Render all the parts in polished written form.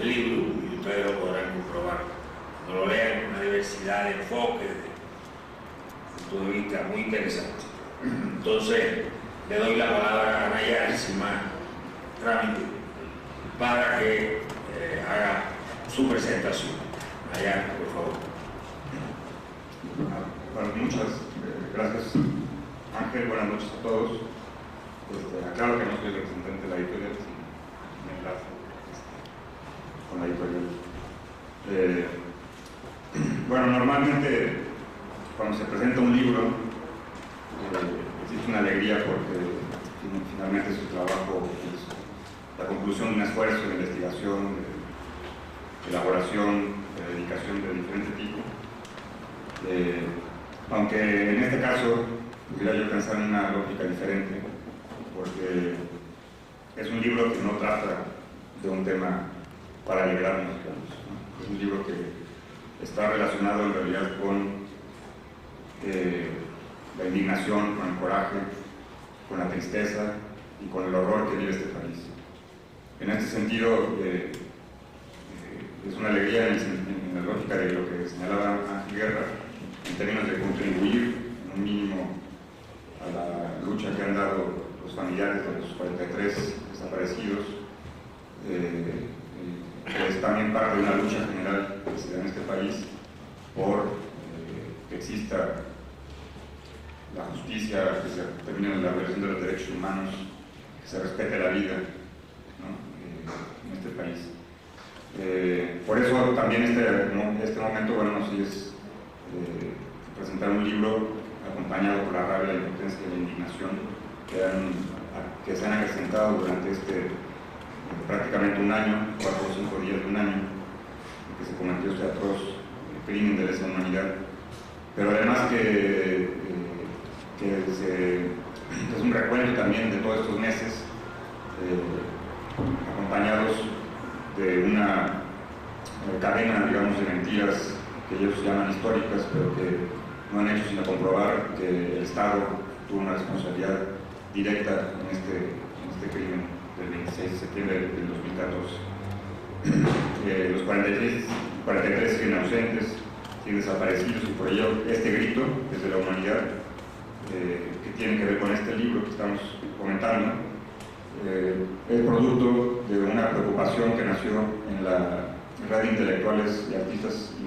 el libro y ustedes lo podrán comprobar. Cuando lo lean, una diversidad de enfoques, de punto de vista muy interesante. Entonces, le doy la palabra a Nayar, sin más trámite, para que haga su presentación. Nayar, por favor. Bueno, muchas gracias, Ángel. Buenas noches a todos. Aclaro que no soy el representante de la editorial, sino un enlace con la editorial. Bueno, normalmente cuando se presenta un libro existe una alegría porque finalmente su trabajo es la conclusión de un esfuerzo de investigación, de elaboración, de dedicación de diferente tipo. Aunque en este caso pudiera yo pensar en una lógica diferente, porque es un libro que no trata de un tema para alegrarnos, digamos, ¿no? Es un libro que está relacionado en realidad con la indignación, con el coraje, con la tristeza y con el horror que vive este país. En este sentido, es una alegría en la lógica de lo que señalaba Ángel Guerra, en términos de contribuir en un mínimo a la lucha que han dado los familiares de los 43 desaparecidos, que es también parte de una lucha general que se da en este país por que exista la justicia, que se termine la violación de los derechos humanos, que se respete la vida, ¿no? En este país. Por eso también este momento, bueno, sí es presentar un libro acompañado por la rabia, la impotencia y la indignación que se han acrecentado durante prácticamente un año, 4 o 5 días de un año, en que se cometió este atroz crimen de lesa humanidad. Pero además que es un recuento también de todos estos meses, acompañados de una cadena, digamos, de mentiras que ellos llaman históricas, pero que no han hecho sino comprobar que el Estado tuvo una responsabilidad directa en este crimen del 26 de septiembre del 2014. Los 43 siguen ausentes, siguen desaparecidos, y por ello este grito desde la humanidad, que tiene que ver con este libro que estamos comentando, es producto de una preocupación que nació en la red de intelectuales y artistas y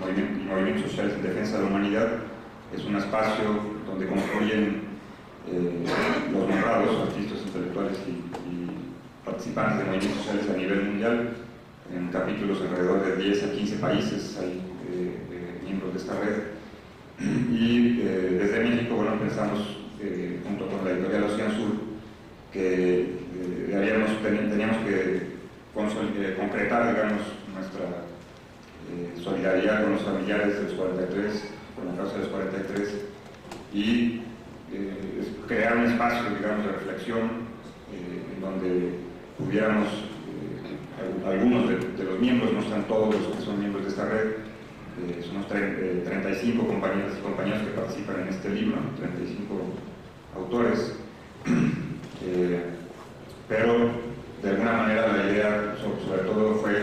movimientos sociales en defensa de la humanidad. Es un espacio donde confluyen los nombrados artistas, intelectuales y participantes de movimientos sociales a nivel mundial. En capítulos alrededor de 10 a 15 países hay miembros de esta red. Y desde México, bueno, pensamos, junto con la editorial Océano Sur, que teníamos que concretar, digamos, nuestra solidaridad con los familiares de los 43, con la causa de los 43, y crear un espacio, digamos, de reflexión en donde pudiéramos, algunos de los miembros, no están todos los que son miembros de esta red, somos 35 compañeras y compañeros que participan en este libro, 35 autores, pero de alguna manera la idea sobre todo fue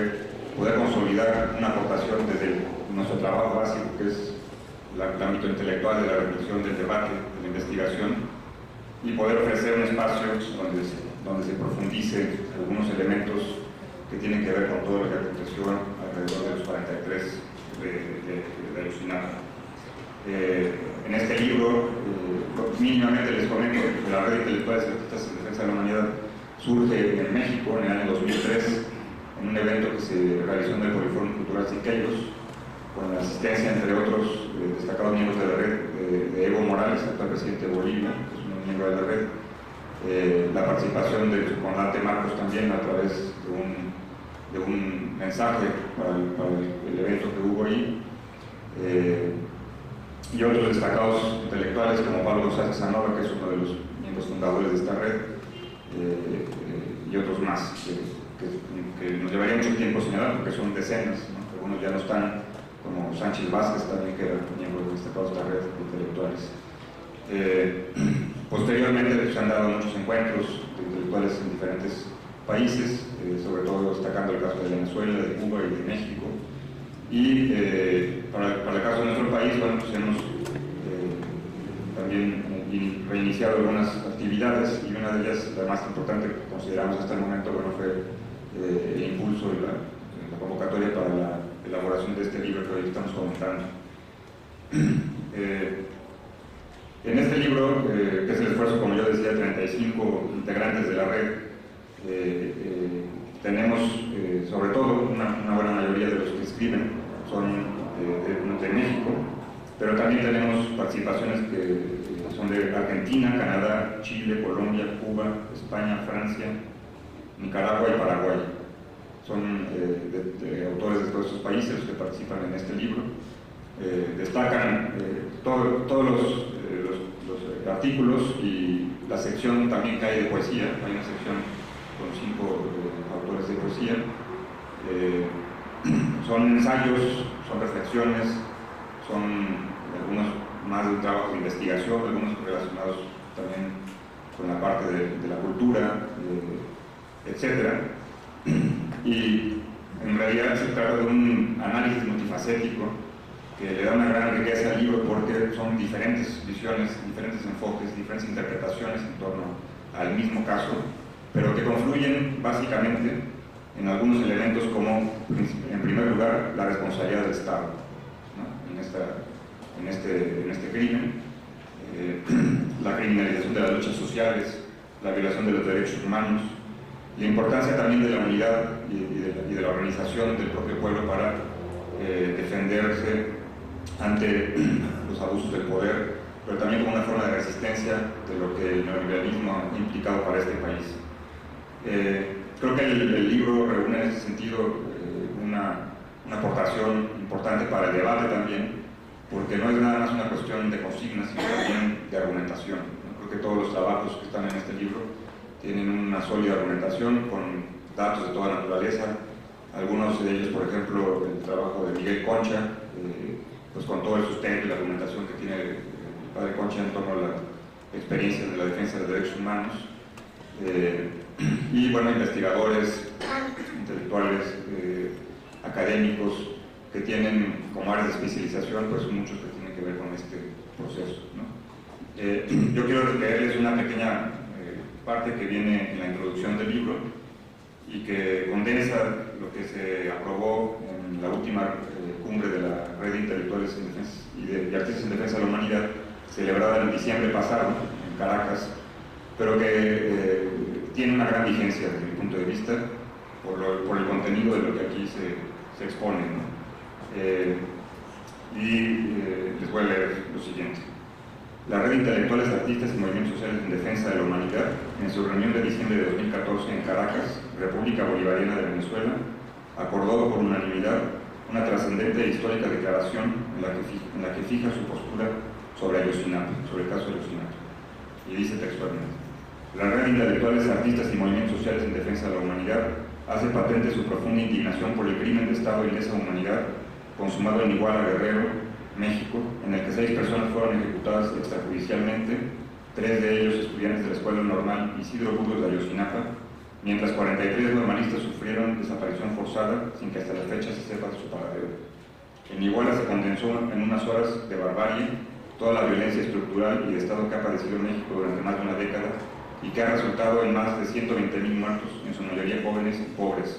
poder consolidar una aportación desde nuestro trabajo básico, que es el ámbito intelectual de la reflexión, del debate, de la investigación, y poder ofrecer un espacio donde se profundice algunos elementos que tienen que ver con todo lo que aconteció alrededor de los 43 de Ayotzinapa. En este libro, mínimamente les comento que la red de intelectuales y artistas en defensa de la humanidad surge en México en el año 2003, en un evento que se realizó en el Poliforum Cultural Siqueiros, con la asistencia, entre otros, destacados miembros de la red, de Evo Morales, actual presidente de Bolivia, que es un miembro de la red, la participación del comandante Marcos también a través de un mensaje para el evento que hubo ahí, y otros destacados intelectuales como Pablo González Zanora, que es uno de los miembros fundadores de esta red, y otros más que nos llevaría mucho tiempo señalar porque son decenas, ¿no? Algunos ya no están, como Sánchez Vázquez también, que era miembro destacado de esta red de intelectuales. Posteriormente se han dado muchos encuentros de intelectuales en diferentes países, sobre todo destacando el caso de Venezuela, de Cuba y de México. Y para el caso de nuestro país, bueno, pues hemos también reiniciado algunas actividades, y una de ellas, la más importante que consideramos hasta el momento, bueno, fue el impulso de la convocatoria para la elaboración de este libro que hoy estamos comentando. En este libro, que es el esfuerzo, como yo decía, 35 integrantes de la red, tenemos sobre todo una buena mayoría de los que escriben son de México, pero también tenemos participaciones que son de Argentina, Canadá, Chile, Colombia, Cuba, España, Francia, Nicaragua y Paraguay. Son de autores de todos estos países los que participan en este libro. Destacan todos los artículos, y la sección también que hay de poesía. Hay una sección con 5 autores de poesía. Son ensayos, son reflexiones, son algunos más de un trabajo de investigación, algunos relacionados también con la parte de la cultura, etc. Y en realidad se trata de un análisis multifacético que le da una gran riqueza al libro, porque son diferentes visiones, diferentes enfoques, diferentes interpretaciones en torno al mismo caso, pero que confluyen básicamente en algunos elementos como, en primer lugar, la responsabilidad del Estado, ¿no? en este crimen, la criminalización de las luchas sociales, la violación de los derechos humanos, la importancia también de la unidad y de la organización del propio pueblo para defenderse ante los abusos del poder, pero también como una forma de resistencia de lo que el neoliberalismo ha implicado para este país. Creo que el libro reúne en ese sentido una aportación importante para el debate también, porque no es nada más una cuestión de consignas, sino también de argumentación. Creo que todos los trabajos que están en este libro tienen una sólida argumentación con datos de toda naturaleza. Algunos de ellos, por ejemplo, el trabajo de Miguel Concha, pues con todo el sustento y la argumentación que tiene el padre Concha en torno a la experiencia de la defensa de derechos humanos. Y bueno, investigadores, intelectuales, académicos que tienen como áreas de especialización, pues muchos que tienen que ver con este proceso, ¿no? Yo quiero leerles una pequeña parte que viene en la introducción del libro y que condensa lo que se aprobó en la última cumbre de la Red de Intelectuales y de Artistas en Defensa de la Humanidad, celebrada en diciembre pasado en Caracas, pero que tiene una gran vigencia desde mi punto de vista por el contenido de lo que aquí se expone, ¿no? Les voy a leer lo siguiente. La Red de Intelectuales, Artistas y Movimientos Sociales en Defensa de la Humanidad, en su reunión de diciembre de 2014 en Caracas, República Bolivariana de Venezuela, acordó por unanimidad una trascendente e histórica declaración en la que fija su postura sobre Ayotzinapa, sobre el caso de Ayotzinapa. Y dice textualmente: la Red de Intelectuales, Artistas y Movimientos Sociales en Defensa de la Humanidad hace patente su profunda indignación por el crimen de Estado y lesa humanidad consumado en Iguala, Guerrero, México, en el que 6 personas fueron ejecutadas extrajudicialmente, 3 de ellos estudiantes de la Escuela Normal Isidro Burgos de Ayotzinapa, mientras 43 normalistas sufrieron desaparición forzada sin que hasta la fecha se sepa de su paradero. En Iguala se condensó en unas horas de barbarie toda la violencia estructural y de Estado que ha padecido México durante más de una década y que ha resultado en más de 120.000 muertos, en su mayoría jóvenes y pobres,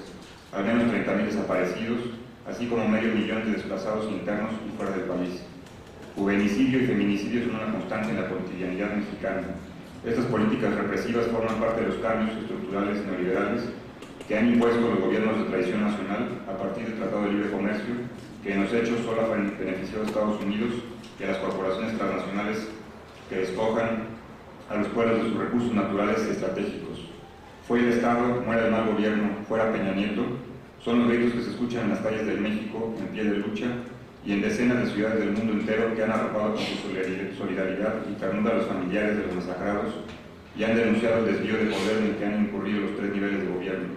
al menos 30.000 desaparecidos, así como medio millón de desplazados internos y fuera del país. Juvenicidio y feminicidio son una constante en la cotidianidad mexicana. Estas políticas represivas forman parte de los cambios estructurales neoliberales que han impuesto los gobiernos de tradición nacional a partir del Tratado de Libre Comercio, que en los hechos solo ha beneficiado a Estados Unidos y a las corporaciones transnacionales que despojan a los pueblos de sus recursos naturales y estratégicos. Fue el Estado, muera el mal gobierno, fuera Peña Nieto, son los gritos que se escuchan en las calles de México en pie de lucha y en decenas de ciudades del mundo entero que han arropado con su solidaridad y ternura a los familiares de los masacrados y han denunciado el desvío de poder en el que han incurrido los 3 niveles de gobierno.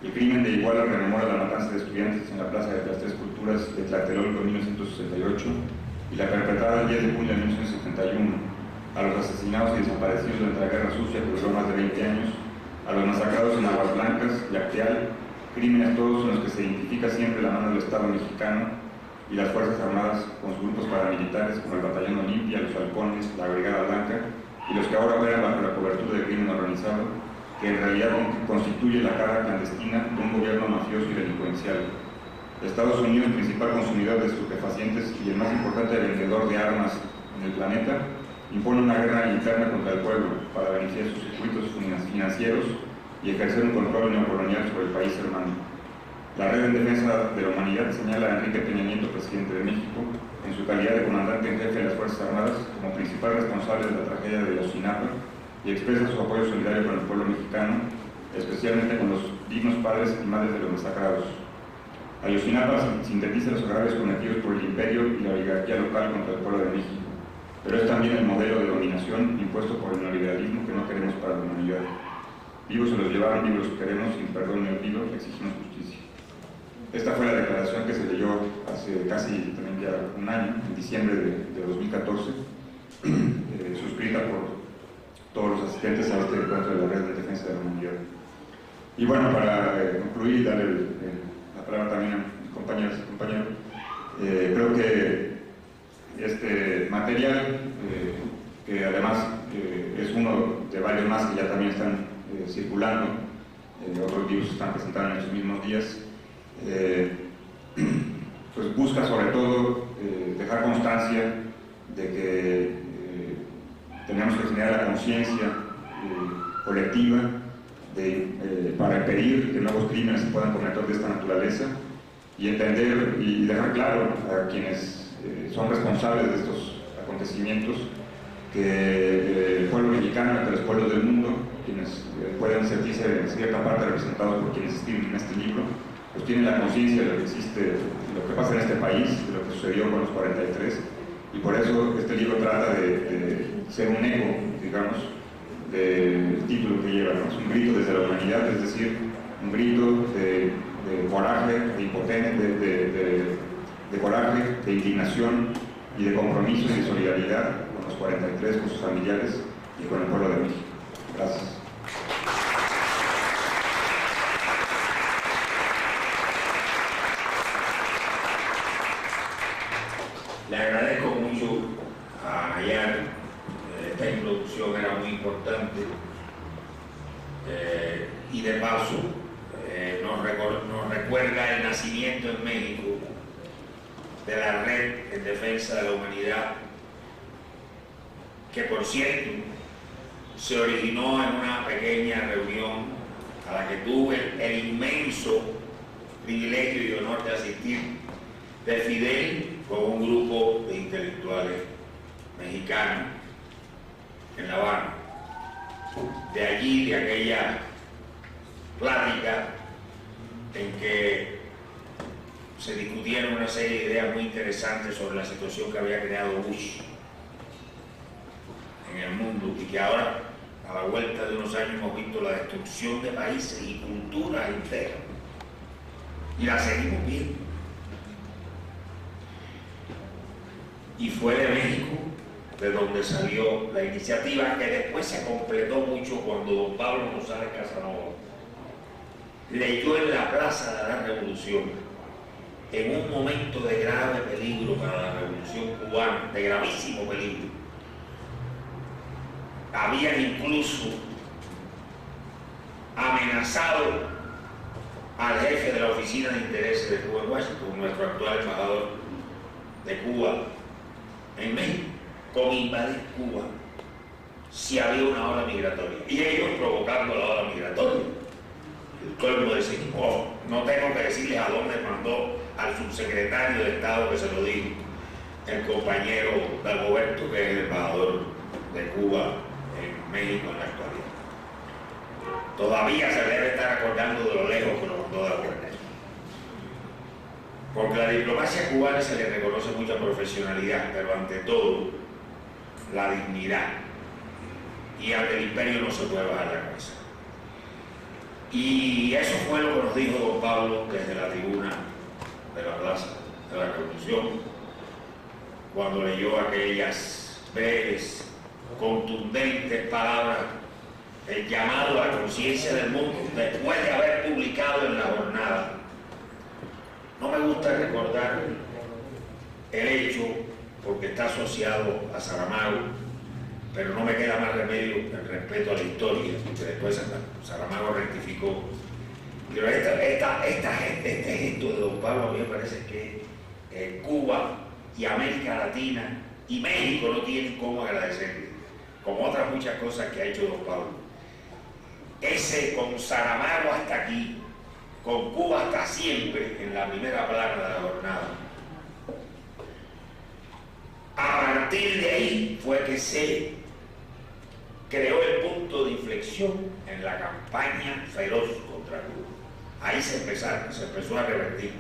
El crimen de Iguala rememora la matanza de estudiantes en la Plaza de las Tres Culturas de Tlatelolco en 1968 y la perpetrada el 10 de junio de 1971, a los asesinados y desaparecidos durante la Guerra Sucia, que duró más de 20 años, a los masacrados en Aguas Blancas, Yacteal, crímenes todos en los que se identifica siempre la mano del Estado mexicano y las Fuerzas Armadas con sus grupos paramilitares como el Batallón Olimpia, los Halcones, la Brigada Blanca y los que ahora operan bajo la cobertura del crimen organizado, que en realidad constituye la cara clandestina de un gobierno mafioso y delincuencial. Estados Unidos, principal consumidor de estupefacientes y el más importante vendedor de armas en el planeta, impone una guerra interna contra el pueblo para beneficiar sus circuitos financieros y ejercer un control neocolonial sobre el país hermano. La Red en Defensa de la Humanidad señala a Enrique Peña Nieto, presidente de México, en su calidad de comandante en jefe de las Fuerzas Armadas, como principal responsable de la tragedia de Ayotzinapa y expresa su apoyo solidario con el pueblo mexicano, especialmente con los dignos padres y madres de los masacrados. Ayotzinapa sintetiza los agravios cometidos por el imperio y la oligarquía local contra el pueblo de México, pero es también el modelo de dominación impuesto por el neoliberalismo que no queremos para la humanidad. Vivos se los llevaron, vivos los queremos, sin perdón ni olvido, exigimos justicia. Esta fue la declaración que se leyó hace casi también ya un año, en diciembre de 2014, suscrita por todos los asistentes a este encuentro de la Red de Defensa de la Humanidad. Y bueno, para concluir y darle la palabra también a mis compañeros y compañeros, creo que este material, que además es uno de varios más que ya también están circulando, otros libros se están presentando en estos mismos días, pues busca sobre todo dejar constancia de que tenemos que generar la conciencia colectiva para impedir que nuevos crímenes se puedan cometer de esta naturaleza y entender y dejar claro a quienes son responsables de estos acontecimientos que el pueblo mexicano, que los pueblos del mundo, quienes pueden sentirse en cierta parte representados por quienes escriben en este libro, pues tienen la conciencia de lo que existe, de lo que pasa en este país, de lo que sucedió con los 43, y por eso este libro trata de ser un eco, digamos, del título que lleva, ¿no? Es un grito desde la humanidad, es decir, un grito de coraje, de impotencia, de coraje, de indignación y de compromiso y de solidaridad con los 43, con sus familiares y con el pueblo de México. Gracias. Le agradezco mucho a Nayar, esta introducción era muy importante y de paso nos recuerda el nacimiento en México de la Red en Defensa de la Humanidad, que por cierto se originó en una pequeña reunión a la que tuve el inmenso privilegio y honor de asistir, de Fidel con un grupo de intelectuales mexicanos en La Habana. De allí, de aquella plática en que se discutieron una serie de ideas muy interesantes sobre la situación que había creado Bush en el mundo y que ahora, a la vuelta de unos años, hemos visto la destrucción de países y culturas enteras y la seguimos viendo. Y fue de México de donde salió la iniciativa, que después se completó mucho cuando don Pablo González Casanova leyó en la Plaza de la Revolución, en un momento de grave peligro para la Revolución cubana, de gravísimo peligro. Habían incluso amenazado al jefe de la Oficina de Intereses de Cuba en Washington, nuestro actual embajador de Cuba en México, con invadir Cuba si había una ola migratoria. Y ellos provocando la ola migratoria. El colmo de decir, oh, no tengo que decirles a dónde mandó al subsecretario de Estado que se lo dijo, el compañero Dagoberto, que es el embajador de Cuba en México en la actualidad. Todavía se debe estar acordando de lo lejos que lo mandó Dagoberto. Porque a la diplomacia cubana se le reconoce mucha profesionalidad, pero ante todo, la dignidad. Y ante el imperio no se puede bajar la cabeza. Y eso fue lo que nos dijo don Pablo desde la tribuna de la Plaza de la Revolución, cuando leyó aquellas breves, contundentes palabras el llamado a la conciencia del mundo después de haber publicado en La Jornada. No me gusta recordar el hecho porque está asociado a Saramago, pero no me queda más remedio el respeto a la historia, que después Saramago rectificó. Pero este gesto de don Pablo a mí me parece que Cuba y América Latina y México no tienen cómo agradecerle, como otras muchas cosas que ha hecho don Pablo. Ese con Saramago hasta aquí, con Cuba hasta siempre, en la primera plana de La Jornada. A partir de ahí fue que se creó el punto de inflexión en la campaña feroz contra Cuba. Ahí se empezó a revertir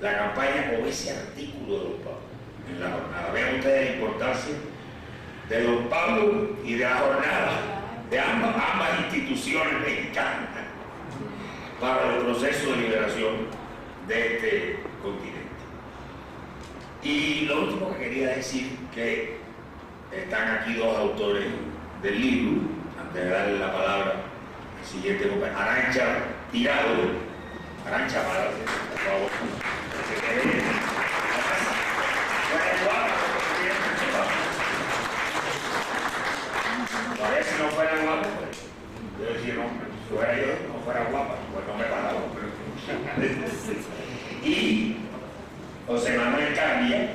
la campaña con ese artículo de don Pablo en La Jornada. Vean ustedes la importancia de don Pablo y de La Jornada, de ambas instituciones mexicanas, para el proceso de liberación de este continente. Y lo último que quería decir, que están aquí dos autores del libro, antes de darle la palabra al siguiente compañero, Arancha Tirado, Arancha, párate, por favor. Todavía si no fuera guapo, yo decía, no, si fuera yo, no fuera guapa, pues no me paraba. Y José Manuel Cambia,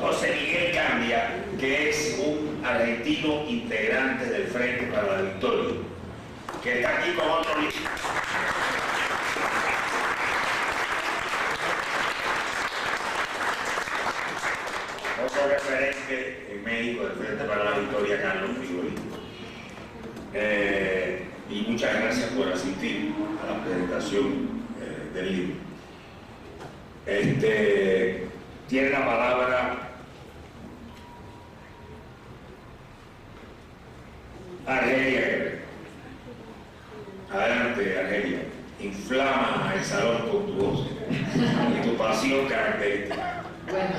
José Miguel Cambia, que es un argentino integrante del Frente para la Victoria, que está aquí con otro libro. Otro referente en México del Frente para la Victoria, Carlos Figueroa. Y muchas gracias por asistir a la presentación del libro. Tiene la palabra Argelia Guerrero. Adelante, Argelia. Inflama el salón con tu voz y tu pasión característica. Bueno,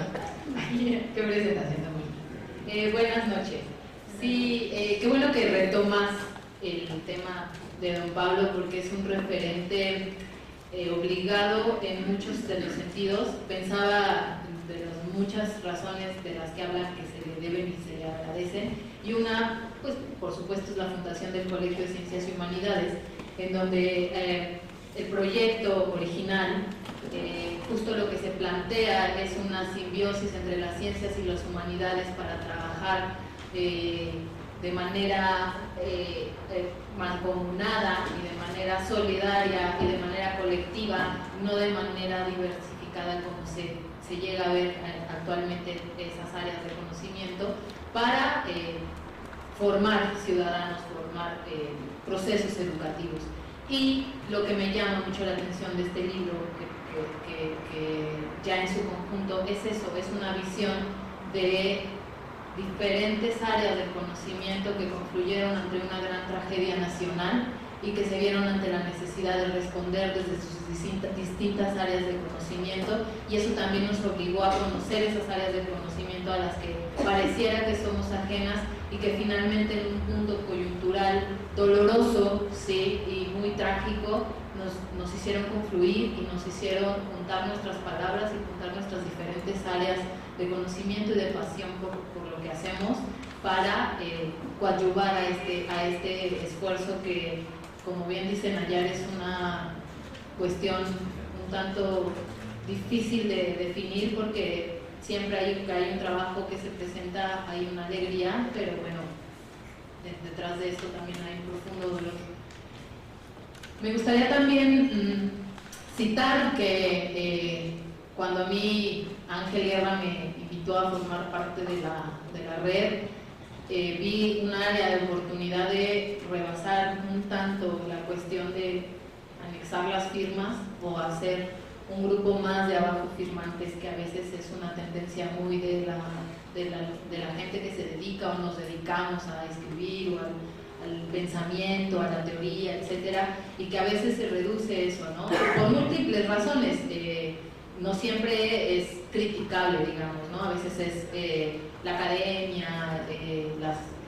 qué presentación tan bonita. Buenas noches. Sí, qué bueno que retomas el tema de don Pablo, porque es un referente obligado en muchos de los sentidos. Pensaba de las muchas razones de las que hablan que se le deben y se le agradecen, y una, pues por supuesto, es la fundación del Colegio de Ciencias y Humanidades, en donde el proyecto original, justo lo que se plantea es una simbiosis entre las ciencias y las humanidades para trabajar de manera mancomunada y de manera solidaria y de manera colectiva, no de manera diversificada como se llega a ver actualmente esas áreas de conocimiento, para formar ciudadanos, formar procesos educativos. Y lo que me llama mucho la atención de este libro, que ya en su conjunto es eso, es una visión de diferentes áreas del conocimiento que confluyeron ante una gran tragedia nacional y que se vieron ante la necesidad de responder desde sus distintas áreas de conocimiento, y eso también nos obligó a conocer esas áreas de conocimiento a las que pareciera que somos ajenas y que finalmente en un punto coyuntural doloroso, sí, y muy trágico nos hicieron confluir y nos hicieron juntar nuestras palabras y juntar nuestras diferentes áreas de conocimiento y de pasión por lo que hacemos para coadyuvar a este esfuerzo que, como bien dice Nayar, es una cuestión un tanto difícil de definir, porque siempre hay un trabajo que se presenta, hay una alegría, pero bueno, detrás de esto también hay un profundo dolor. Me gustaría también citar que cuando a mí Ángel Guerra me invitó a formar parte de la red, vi un área de oportunidad de rebasar un tanto la cuestión de anexar las firmas o hacer un grupo más de abajo firmantes, que a veces es una tendencia muy de la gente que se dedica o nos dedicamos a escribir o al pensamiento, a la teoría, etcétera, y que a veces se reduce eso, ¿no? Por múltiples razones. No siempre es criticable, digamos, ¿no? A veces es la academia,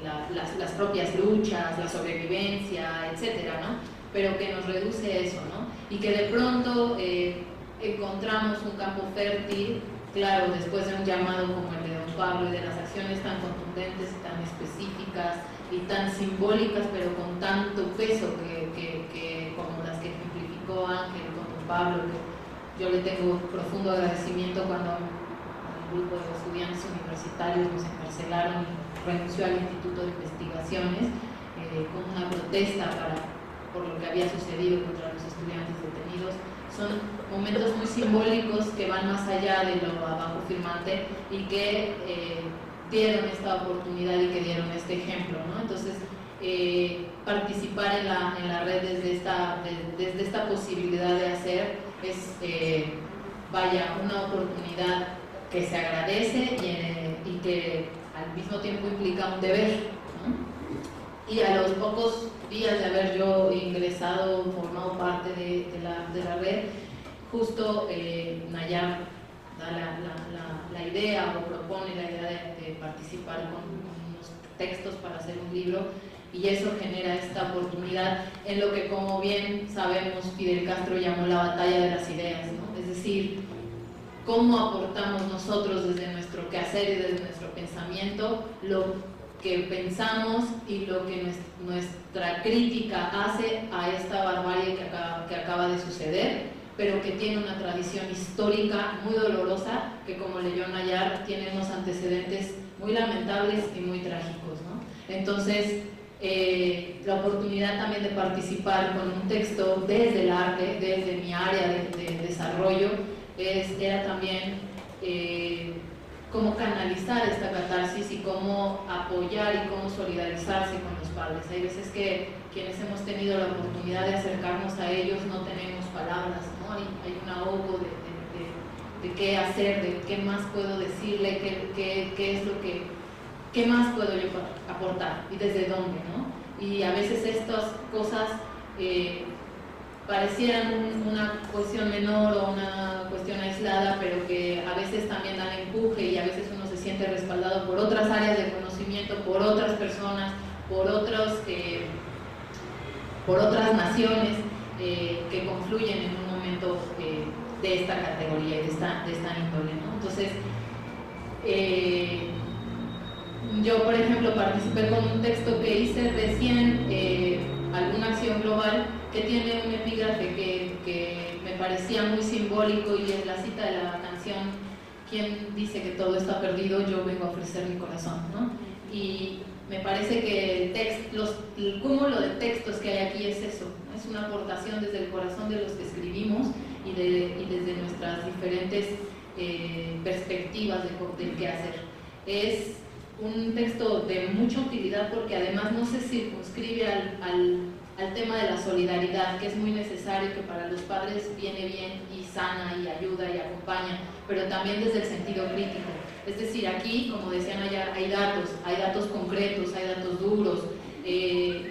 las propias luchas, la sobrevivencia, etcétera, ¿no? Pero que nos reduce a eso, ¿no? Y que de pronto encontramos un campo fértil, claro, después de un llamado como el de don Pablo y de las acciones tan contundentes y tan específicas y tan simbólicas, pero con tanto peso que como las que ejemplificó Ángel con don Pablo, que yo le tengo profundo agradecimiento cuando un grupo de estudiantes universitarios nos encarcelaron y renunció al Instituto de Investigaciones con una protesta por lo que había sucedido contra los estudiantes detenidos. Son momentos muy simbólicos que van más allá de lo abajo firmante y que dieron esta oportunidad y que dieron este ejemplo, ¿no? Entonces, participar en la red desde esta posibilidad de hacer es, vaya, una oportunidad que se agradece y que al mismo tiempo implica un deber, ¿no? Y a los pocos días de haber yo ingresado, formado parte de la red, justo Nayar da la idea o propone la idea de participar con unos textos para hacer un libro, y eso genera esta oportunidad en lo que, como bien sabemos, Fidel Castro llamó la batalla de las ideas, ¿no? Es decir, cómo aportamos nosotros desde nuestro quehacer y desde nuestro pensamiento lo que pensamos y lo que nuestra crítica hace a esta barbarie que acaba de suceder, pero que tiene una tradición histórica muy dolorosa, que, como leyó Nayar, tiene unos antecedentes muy lamentables y muy trágicos, ¿no? Entonces, la oportunidad también de participar con un texto desde el arte, desde mi área de desarrollo, era también cómo canalizar esta catarsis y cómo apoyar y cómo solidarizarse con los padres. Hay veces que quienes hemos tenido la oportunidad de acercarnos a ellos no tenemos palabras, ¿no? Hay un ahogo de qué hacer, de qué más puedo decirle, qué más puedo yo aportar y desde dónde, ¿no? Y a veces estas cosas parecieran una cuestión menor o una cuestión aislada, pero que a veces también dan empuje y a veces uno se siente respaldado por otras áreas de conocimiento, por otras personas, por otras naciones que confluyen en un momento de esta categoría y de esta índole, ¿no? Entonces, yo, por ejemplo, participé con un texto que hice recién, Alguna acción global, que tiene un epígrafe que me parecía muy simbólico, y es la cita de la canción "Quien dice que todo está perdido, yo vengo a ofrecer mi corazón", ¿no? Y me parece que el cúmulo de textos que hay aquí es eso, ¿no? Es una aportación desde el corazón de los que escribimos y desde nuestras diferentes perspectivas del qué hacer. Es un texto de mucha utilidad porque además no se circunscribe al tema de la solidaridad, que es muy necesario, que para los padres viene bien y sana y ayuda y acompaña, pero también desde el sentido crítico. Es decir, aquí, como decían allá, hay datos concretos, hay datos duros.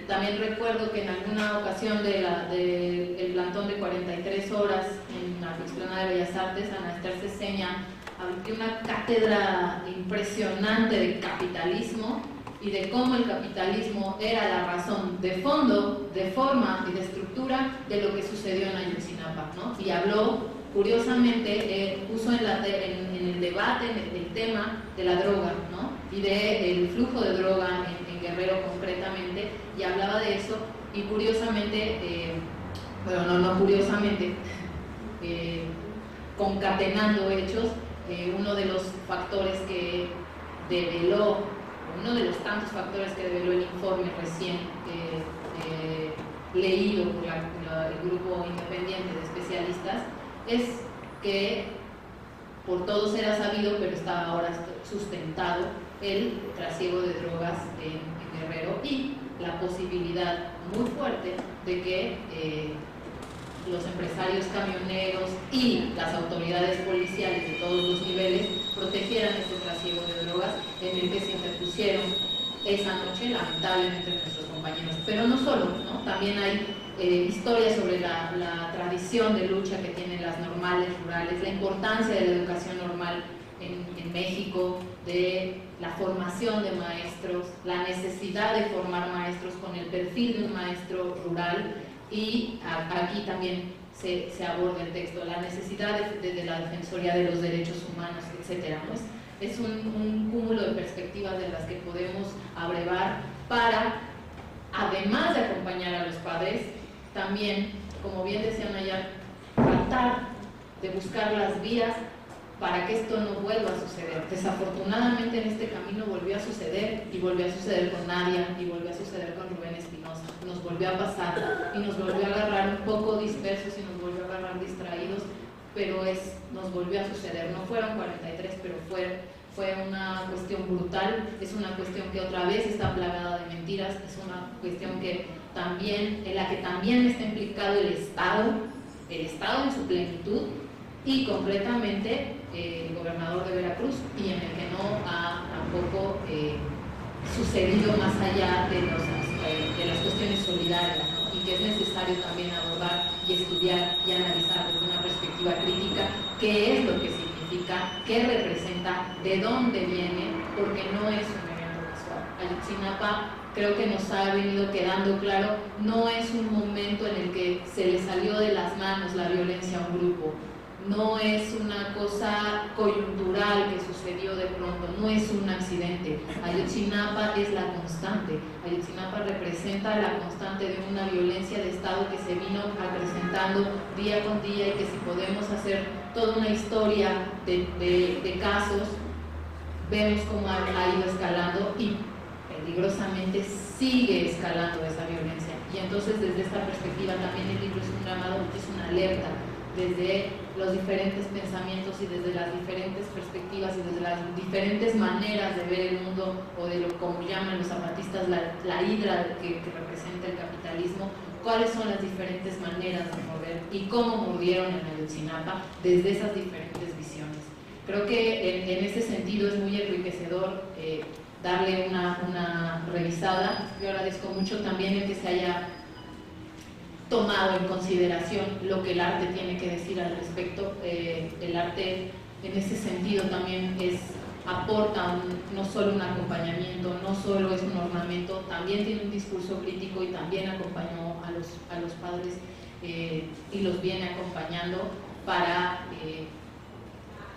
También recuerdo que en alguna ocasión del plantón de 43 horas en la Explanada de Bellas Artes, Ana Esther Ceseña abrió una cátedra impresionante de capitalismo y de cómo el capitalismo era la razón de fondo, de forma y de estructura de lo que sucedió en Ayotzinapa, ¿no? Y habló, curiosamente, puso en el debate el tema de la droga, ¿no? Y del flujo de droga en Guerrero concretamente, y hablaba de eso, y curiosamente, no curiosamente, concatenando hechos, uno de los factores que develó, uno de los tantos factores que develó el informe recién leído por el grupo independiente de especialistas, es que por todos era sabido, pero está ahora sustentado, el trasiego de drogas en Guerrero, y la posibilidad muy fuerte de que los empresarios camioneros y las autoridades policiales de todos los niveles protegieran este trasiego de drogas, en el que se interpusieron esa noche, lamentablemente, nuestros compañeros. Pero no solo, ¿no? También hay historias sobre la tradición de lucha que tienen las normales rurales, la importancia de la educación normal en México, de la formación de maestros, la necesidad de formar maestros con el perfil de un maestro rural, y aquí también se aborda el texto, la necesidad de la Defensoría de los Derechos Humanos, etc. ¿no? Es un cúmulo de perspectivas de las que podemos abrevar para, además de acompañar a los padres, también, como bien decía Nayar, tratar de buscar las vías para que esto no vuelva a suceder. Desafortunadamente en este camino volvió a suceder, y volvió a suceder con Nadia, y volvió a suceder con Rubén Espinosa. Nos volvió a pasar y nos volvió a agarrar un poco dispersos y nos volvió a agarrar distraídos, pero nos volvió a suceder. No fueron 43, pero fue una cuestión brutal, es una cuestión que otra vez está plagada de mentiras, es una cuestión en la que también está implicado el Estado en su plenitud, y concretamente el gobernador de Veracruz, y en el que no ha tampoco sucedido más allá de las cuestiones solidarias, ¿no? Y que es necesario también abordar y estudiar y analizar desde una perspectiva crítica qué es lo que significa, qué representa, de dónde viene, porque no es un evento casual. Ayotzinapa, creo que nos ha venido quedando claro, no es un momento en el que se le salió de las manos la violencia a un grupo. No es una cosa coyuntural que sucedió de pronto, no es un accidente. Ayotzinapa es la constante. Ayotzinapa representa la constante de una violencia de Estado que se vino acrecentando día con día, y que si podemos hacer toda una historia de casos, vemos cómo ha ido escalando y peligrosamente sigue escalando esa violencia. Y entonces desde esta perspectiva también el libro es un llamado, es una alerta, desde los diferentes pensamientos y desde las diferentes perspectivas y desde las diferentes maneras de ver el mundo, o de lo como llaman los zapatistas la hidra que representa el capitalismo, cuáles son las diferentes maneras de morder y cómo mordieron en Ayotzinapa desde esas diferentes visiones. Creo que en ese sentido es muy enriquecedor darle una revisada. Yo agradezco mucho también el que se haya tomado en consideración lo que el arte tiene que decir al respecto. El arte en ese sentido también aporta no solo un acompañamiento, no solo es un ornamento, también tiene un discurso crítico, y también acompañó a los padres y los viene acompañando para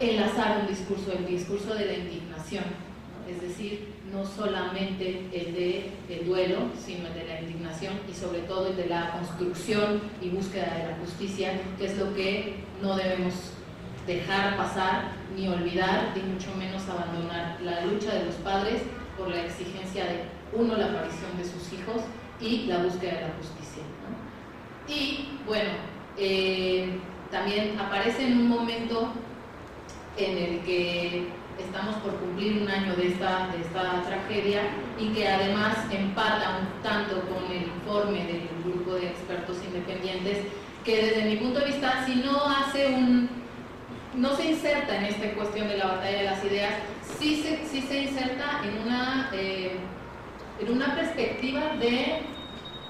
enlazar el discurso de la indignación, ¿no? Es decir, no solamente el duelo, sino el de la indignación, y sobre todo el de la construcción y búsqueda de la justicia, que es lo que no debemos dejar pasar ni olvidar, ni mucho menos abandonar. La lucha de los padres por la exigencia de, uno, la aparición de sus hijos, y la búsqueda de la justicia, ¿no? Y bueno, también aparece en un momento en el que estamos por cumplir un año de esta tragedia, y que además empata un tanto con el informe del grupo de expertos independientes, que desde mi punto de vista, si no se inserta en esta cuestión de la batalla de las ideas, sí se inserta en una perspectiva de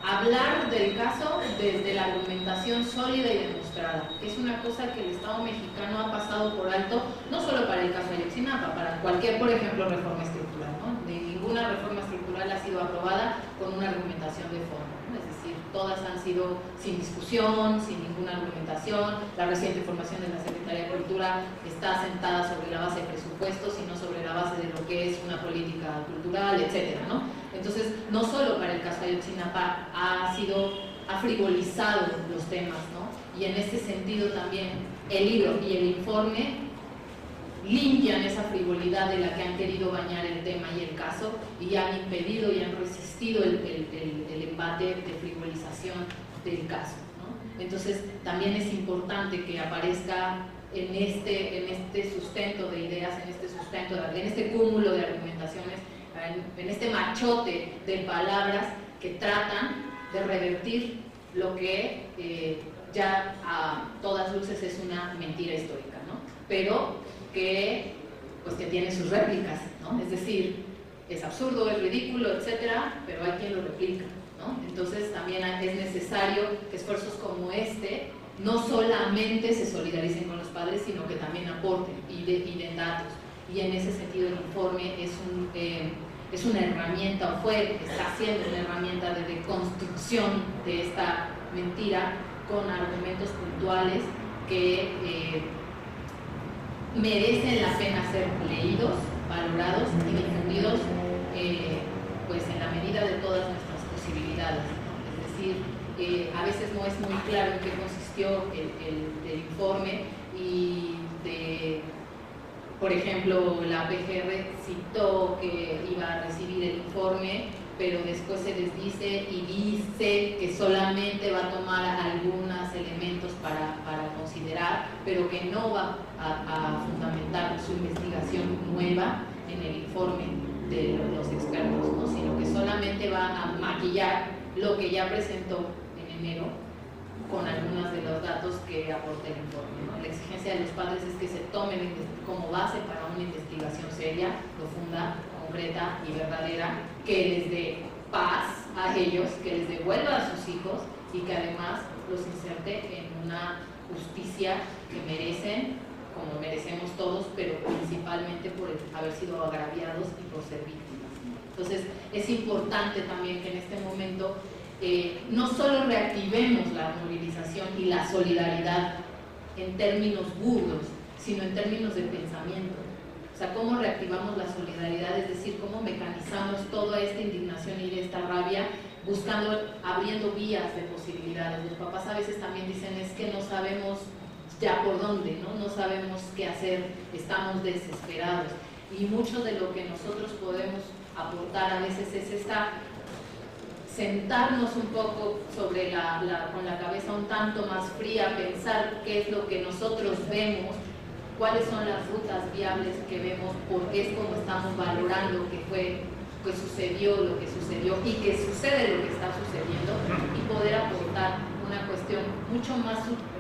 hablar del caso desde la argumentación sólida y demostrada, que es una cosa que el Estado mexicano ha pasado por alto, no solo para el caso de Ayotzinapa, para cualquier, por ejemplo, reforma estructural, ¿no? Ninguna reforma estructural ha sido aprobada con una argumentación de fondo, ¿no? Es decir, todas han sido sin discusión, sin ninguna argumentación. La reciente formación de la Secretaría de Cultura está sentada sobre la base de presupuestos y no sobre la base de lo que es una política cultural, etcétera, ¿no? Entonces, no solo para el caso de Ayotzinapa ha frivolizado los temas, ¿no? Y en ese sentido también el libro y el informe limpian esa frivolidad de la que han querido bañar el tema y el caso, y han impedido y han resistido el embate de frivolización del caso, ¿no? Entonces, también es importante que aparezca en este sustento de ideas, en este cúmulo de argumentaciones, en este machote de palabras que tratan de revertir lo que ya a todas luces es una mentira histórica, ¿no? Pero que tiene sus réplicas, ¿no? Es decir, es absurdo, es ridículo, etcétera, pero hay quien lo replica, ¿no? Entonces también es necesario que esfuerzos como este no solamente se solidaricen con los padres, sino que también aporten y den datos. Y en ese sentido el informe es una herramienta, está siendo una herramienta de deconstrucción de esta mentira con argumentos puntuales que merecen la pena ser leídos, valorados y difundidos pues en la medida de todas nuestras posibilidades, ¿no? Es decir, a veces no es muy claro en qué consistió el informe y por ejemplo, la PGR citó que iba a recibir el informe, pero después se les dice y dice que solamente va a tomar algunos elementos para considerar, pero que no va a fundamentar su investigación nueva en el informe de los expertos, ¿no? Sino que solamente va a maquillar lo que ya presentó en enero con algunos de los datos que aporta el informe, ¿no? La exigencia de los padres es que se tomen como base para una investigación seria, profunda, concreta y verdadera, que les dé paz a ellos, que les devuelva a sus hijos y que además los inserte en una justicia que merecen, como merecemos todos, pero principalmente por haber sido agraviados y por ser víctimas. Entonces es importante también que en este momento no solo reactivemos la movilización y la solidaridad en términos burdos, sino en términos de pensamiento. O sea, cómo reactivamos la solidaridad, es decir, cómo mecanizamos toda esta indignación y esta rabia, abriendo vías de posibilidades. Los papás a veces también dicen, es que no sabemos ya por dónde, ¿no? No sabemos qué hacer, estamos desesperados. Y mucho de lo que nosotros podemos aportar a veces es sentarnos un poco con la cabeza un tanto más fría, pensar qué es lo que nosotros vemos, cuáles son las rutas viables que vemos, porque es como estamos valorando que sucedió lo que sucedió y que sucede lo que está sucediendo, y poder aportar una cuestión mucho más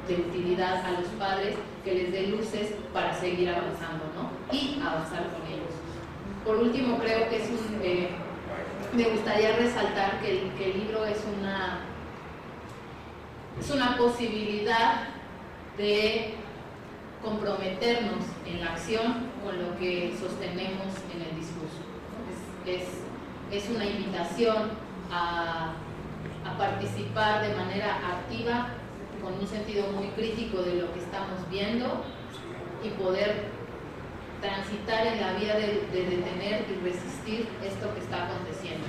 de utilidad a los padres que les dé luces para seguir avanzando, ¿no? Y avanzar con ellos. Por último, creo que me gustaría resaltar que el libro es una posibilidad de comprometernos en la acción con lo que sostenemos en el discurso. Es una invitación a participar de manera activa, con un sentido muy crítico de lo que estamos viendo y poder transitar en la vía de detener y resistir esto que está aconteciendo.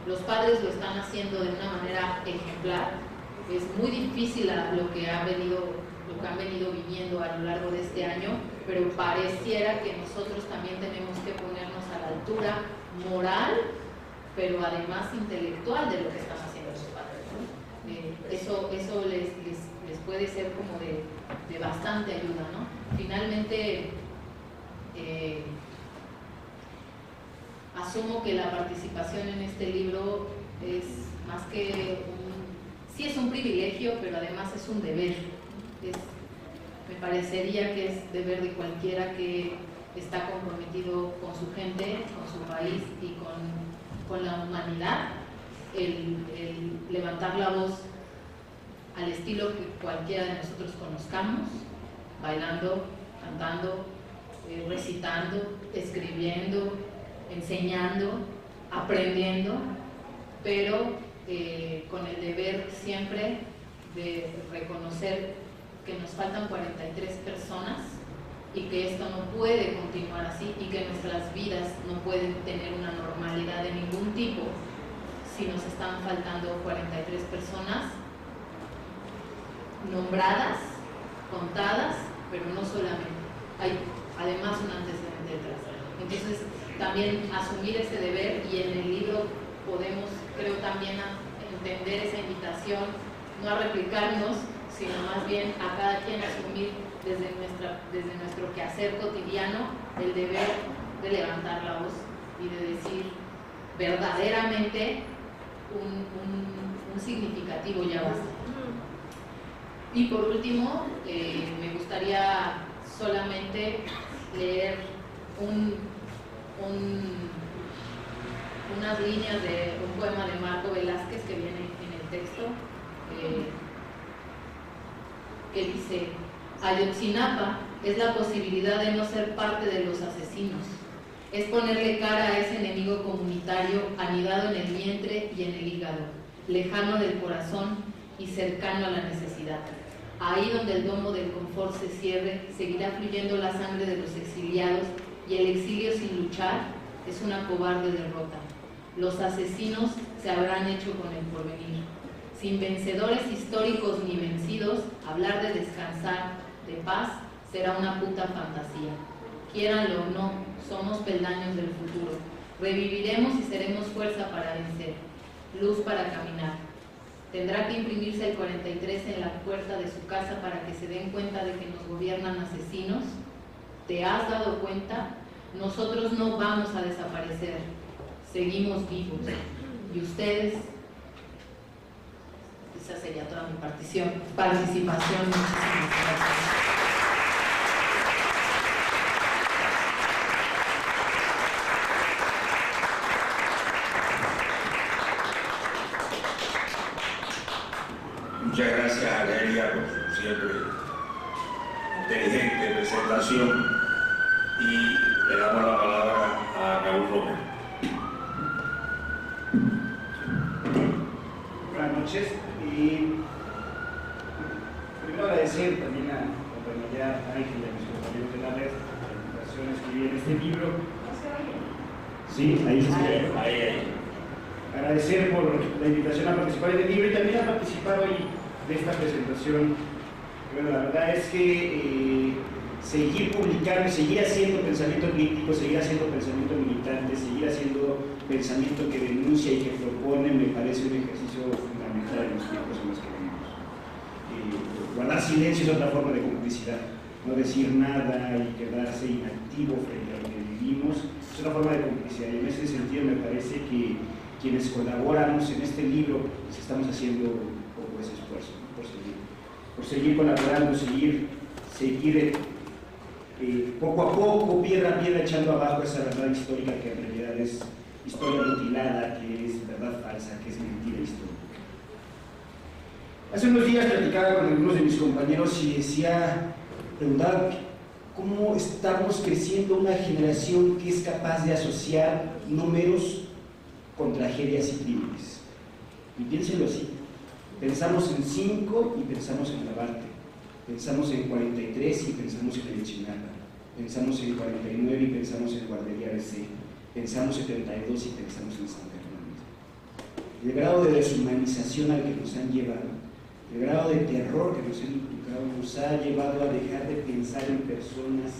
Los padres lo están haciendo de una manera ejemplar. Es muy difícil lo que han venido viviendo a lo largo de este año, pero pareciera que nosotros también tenemos que ponernos a la altura moral, pero además intelectual de lo que están haciendo los padres, ¿no? Eso les puede ser como de bastante ayuda, ¿no? Finalmente, asumo que la participación en este libro es más que sí es un privilegio, pero además es un deber. Me parecería que es deber de cualquiera que está comprometido con su gente, con su país y con la humanidad, el levantar la voz al estilo que cualquiera de nosotros conozcamos, bailando, cantando, recitando, escribiendo, enseñando, aprendiendo, pero con el deber siempre de reconocer que nos faltan 43 personas y que esto no puede continuar así y que nuestras vidas no pueden tener una normalidad de ningún tipo si nos están faltando 43 personas nombradas, contadas, pero no solamente. Hay además un antecedente detrás. Entonces, también asumir ese deber, y en el libro podemos, creo, también entender esa invitación, no a replicarnos, sino más bien a cada quien asumir desde nuestro quehacer cotidiano el deber de levantar la voz y de decir verdaderamente un significativo ya basta. Y por último, me gustaría solamente leer unas líneas de un poema de Marco Velázquez que viene en el texto, que dice: Ayotzinapa es la posibilidad de no ser parte de los asesinos, es ponerle cara a ese enemigo comunitario anidado en el vientre y en el hígado, lejano del corazón y cercano a la necesidad. Ahí donde el domo del confort se cierre, seguirá fluyendo la sangre de los exiliados, y el exilio sin luchar es una cobarde derrota. Los asesinos se habrán hecho con el porvenir. Sin vencedores históricos ni vencidos, hablar de descansar, de paz, será una puta fantasía. Quieranlo o no, somos peldaños del futuro. Reviviremos y seremos fuerza para vencer, luz para caminar. Tendrá que imprimirse el 43 en la puerta de su casa para que se den cuenta de que nos gobiernan asesinos. ¿Te has dado cuenta? Nosotros no vamos a desaparecer. Seguimos vivos. ¿Y ustedes? Esa sería toda mi participación. Muchísimas gracias. Muchas gracias a Lelia por su siempre inteligente presentación, y le damos la palabra a Raúl Romero. Buenas noches. Y primero agradecer también a la compañera Ángel y a mis compañeros de la red por la invitación a escribir este libro. Sí, ahí se escribe. Ahí. Agradecer por la invitación a participar en el libro y también a participar hoy de esta presentación. Bueno, la verdad es que seguir publicando, seguir haciendo pensamiento crítico, seguir haciendo pensamiento militante, seguir haciendo pensamiento que denuncia y que propone, me parece un ejercicio fundamental en los tiempos en los que vivimos. Guardar silencio es otra forma de complicidad. No decir nada y quedarse inactivo frente a lo que vivimos es otra forma de complicidad. Y en ese sentido me parece que quienes colaboramos en este libro pues estamos haciendo un poco ese esfuerzo, ¿no? por seguir colaborando, seguir poco a poco, piedra a piedra, echando abajo esa verdad histórica que en realidad es historia mutilada, que es verdad falsa, que es mentira histórica. Hace unos días platicaba con algunos de mis compañeros y preguntaba cómo estamos creciendo una generación que es capaz de asociar números con tragedias y crímenes. Y piénsenlo así: pensamos en 5 y pensamos en Labarte, pensamos en 43 y pensamos en Ayotzinapa, pensamos en 49 y pensamos en Guardería BC, pensamos en 72 y pensamos en San Fernando. El grado de deshumanización al que nos han llevado, el grado de terror que nos han implicado, nos ha llevado a dejar de pensar en personas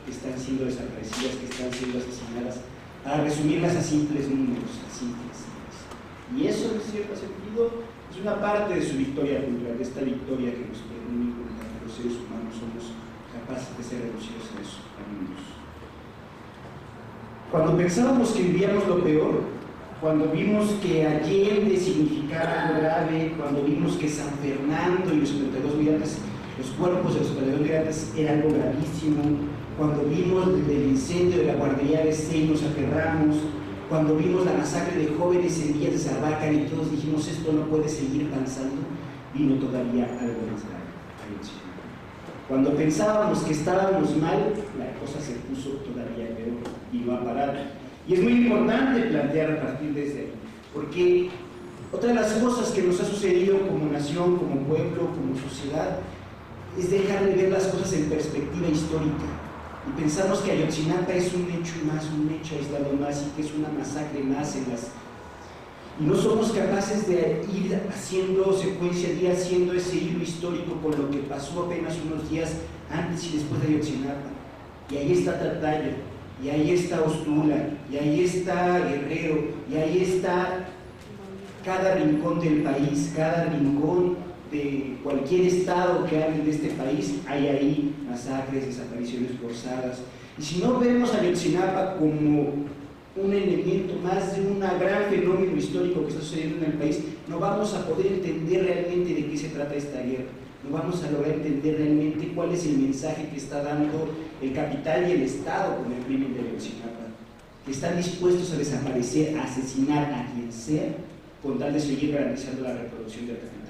que están siendo desaparecidas, que están siendo asesinadas, a resumirlas a simples números, a simples cifras. Y eso, en cierto sentido, es una parte de su victoria cultural, de esta victoria que nos permite que los seres humanos somos capaces de ser reducidos a eso, a números. Cuando pensábamos que vivíamos lo peor, cuando vimos que Allende significaba algo grave, cuando vimos que San Fernando y los 72 migrantes, los cuerpos de los 72 migrantes era algo gravísimo, cuando vimos el incendio de la guardería BC y nos aferramos, cuando vimos la masacre de jóvenes en Villas de Sarbacán y todos dijimos esto no puede seguir avanzando, vino todavía algo más grave. Cuando pensábamos que estábamos mal, la cosa se puso todavía peor y no ha parado. Y es muy importante plantear a partir de ese, porque otra de las cosas que nos ha sucedido como nación, como pueblo, como sociedad, es dejar de ver las cosas en perspectiva histórica. Y pensamos que Ayotzinapa es un hecho más, un hecho aislado más, y que es una masacre más en las... Y no somos capaces de ir haciendo secuencia, de ir haciendo ese hilo histórico con lo que pasó apenas unos días antes y después de Ayotzinapa. Y ahí está Tartaya, y ahí está Ostula, y ahí está Guerrero, y ahí está cada rincón del país, cada rincón de cualquier estado que hable de este país, hay ahí masacres, desapariciones forzadas. Y si no vemos a Ayotzinapa como un elemento más de un gran fenómeno histórico que está sucediendo en el país, no vamos a poder entender realmente de qué se trata esta guerra, no vamos a lograr entender realmente cuál es el mensaje que está dando el capital y el Estado con el crimen de Ayotzinapa, que están dispuestos a desaparecer, a asesinar a quien sea, con tal de seguir garantizando la reproducción del capital.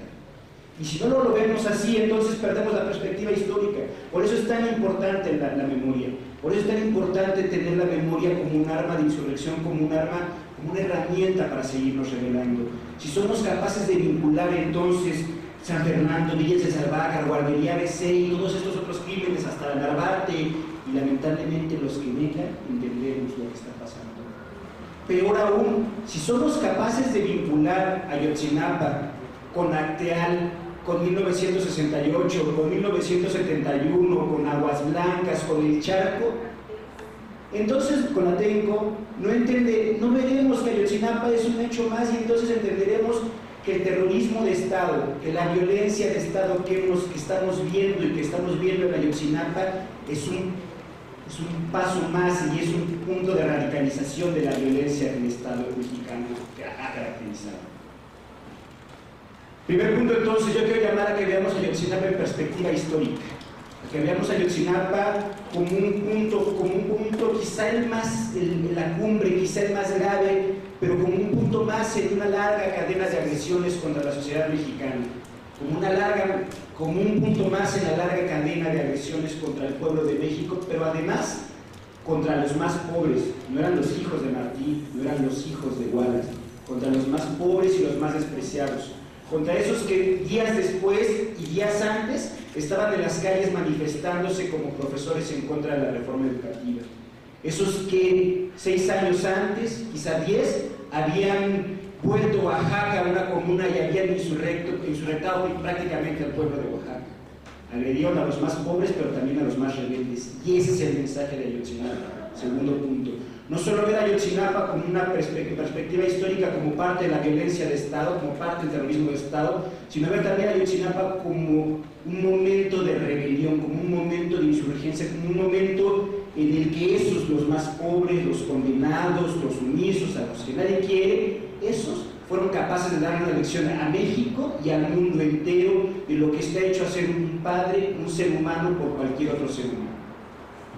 Y si no lo vemos así, entonces perdemos la perspectiva histórica. Por eso es tan importante la memoria. Por eso es tan importante tener la memoria como un arma de insurrección, como una herramienta para seguirnos rebelando. Si somos capaces de vincular entonces San Fernando, Villas de Salvácar, Guardería ABC y todos estos otros crímenes hasta Narvarte, y lamentablemente los que negan, entendemos lo que está pasando. Peor aún, si somos capaces de vincular Ayotzinapa con Acteal, con 1968, con 1971, con Aguas Blancas, con el Charco, entonces con Atenco no veremos que Ayotzinapa es un hecho más, y entonces entenderemos que el terrorismo de Estado, que la violencia de Estado que estamos viendo y que estamos viendo en Ayotzinapa es un paso más y es un punto de radicalización de la violencia que el Estado mexicano ha caracterizado. Primer punto, entonces, yo quiero llamar a que veamos Ayotzinapa en perspectiva histórica, a que veamos Ayotzinapa como un punto quizá la cumbre, quizá el más grave, pero como un punto más en una larga cadena de agresiones contra la sociedad mexicana, como un punto más en la larga cadena de agresiones contra el pueblo de México, pero además contra los más pobres. No eran los hijos de Martí, no eran los hijos de Wallace, contra los más pobres y los más despreciados, contra esos que días después y días antes estaban en las calles manifestándose como profesores en contra de la reforma educativa. Esos que 6 años antes, quizá 10, habían vuelto Oaxaca una comuna y habían insurrectado prácticamente al pueblo de Oaxaca. Agredieron a los más pobres, pero también a los más rebeldes. Y ese es el mensaje de Ayotzinapa. Segundo punto. No solo ver a Ayotzinapa como una perspectiva histórica, como parte de la violencia de Estado, como parte del terrorismo de Estado, sino ver también a Ayotzinapa como un momento de rebelión, como un momento de insurgencia, como un momento en el que esos, los más pobres, los condenados, los sumisos, a los que nadie quiere, esos fueron capaces de dar una lección a México y al mundo entero de lo que está hecho a ser un padre, un ser humano por cualquier otro ser humano.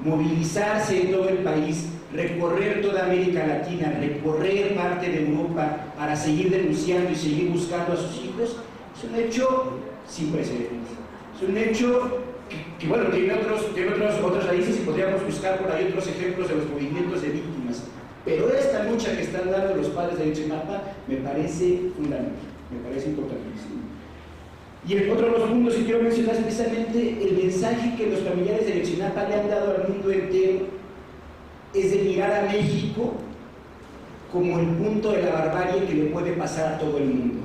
Movilizarse en todo el país, recorrer toda América Latina, recorrer parte de Europa para seguir denunciando y seguir buscando a sus hijos, es un hecho sin precedentes. Es un hecho que bueno, tiene otras raíces y podríamos buscar por ahí otros ejemplos de los movimientos de víctimas. Pero esta lucha que están dando los padres de Ayotzinapa me parece fundamental, me parece importantísimo. Y el otro de los puntos que quiero mencionar es precisamente el mensaje que los familiares de Ayotzinapa le han dado al mundo entero, es de mirar a México como el punto de la barbarie que le puede pasar a todo el mundo.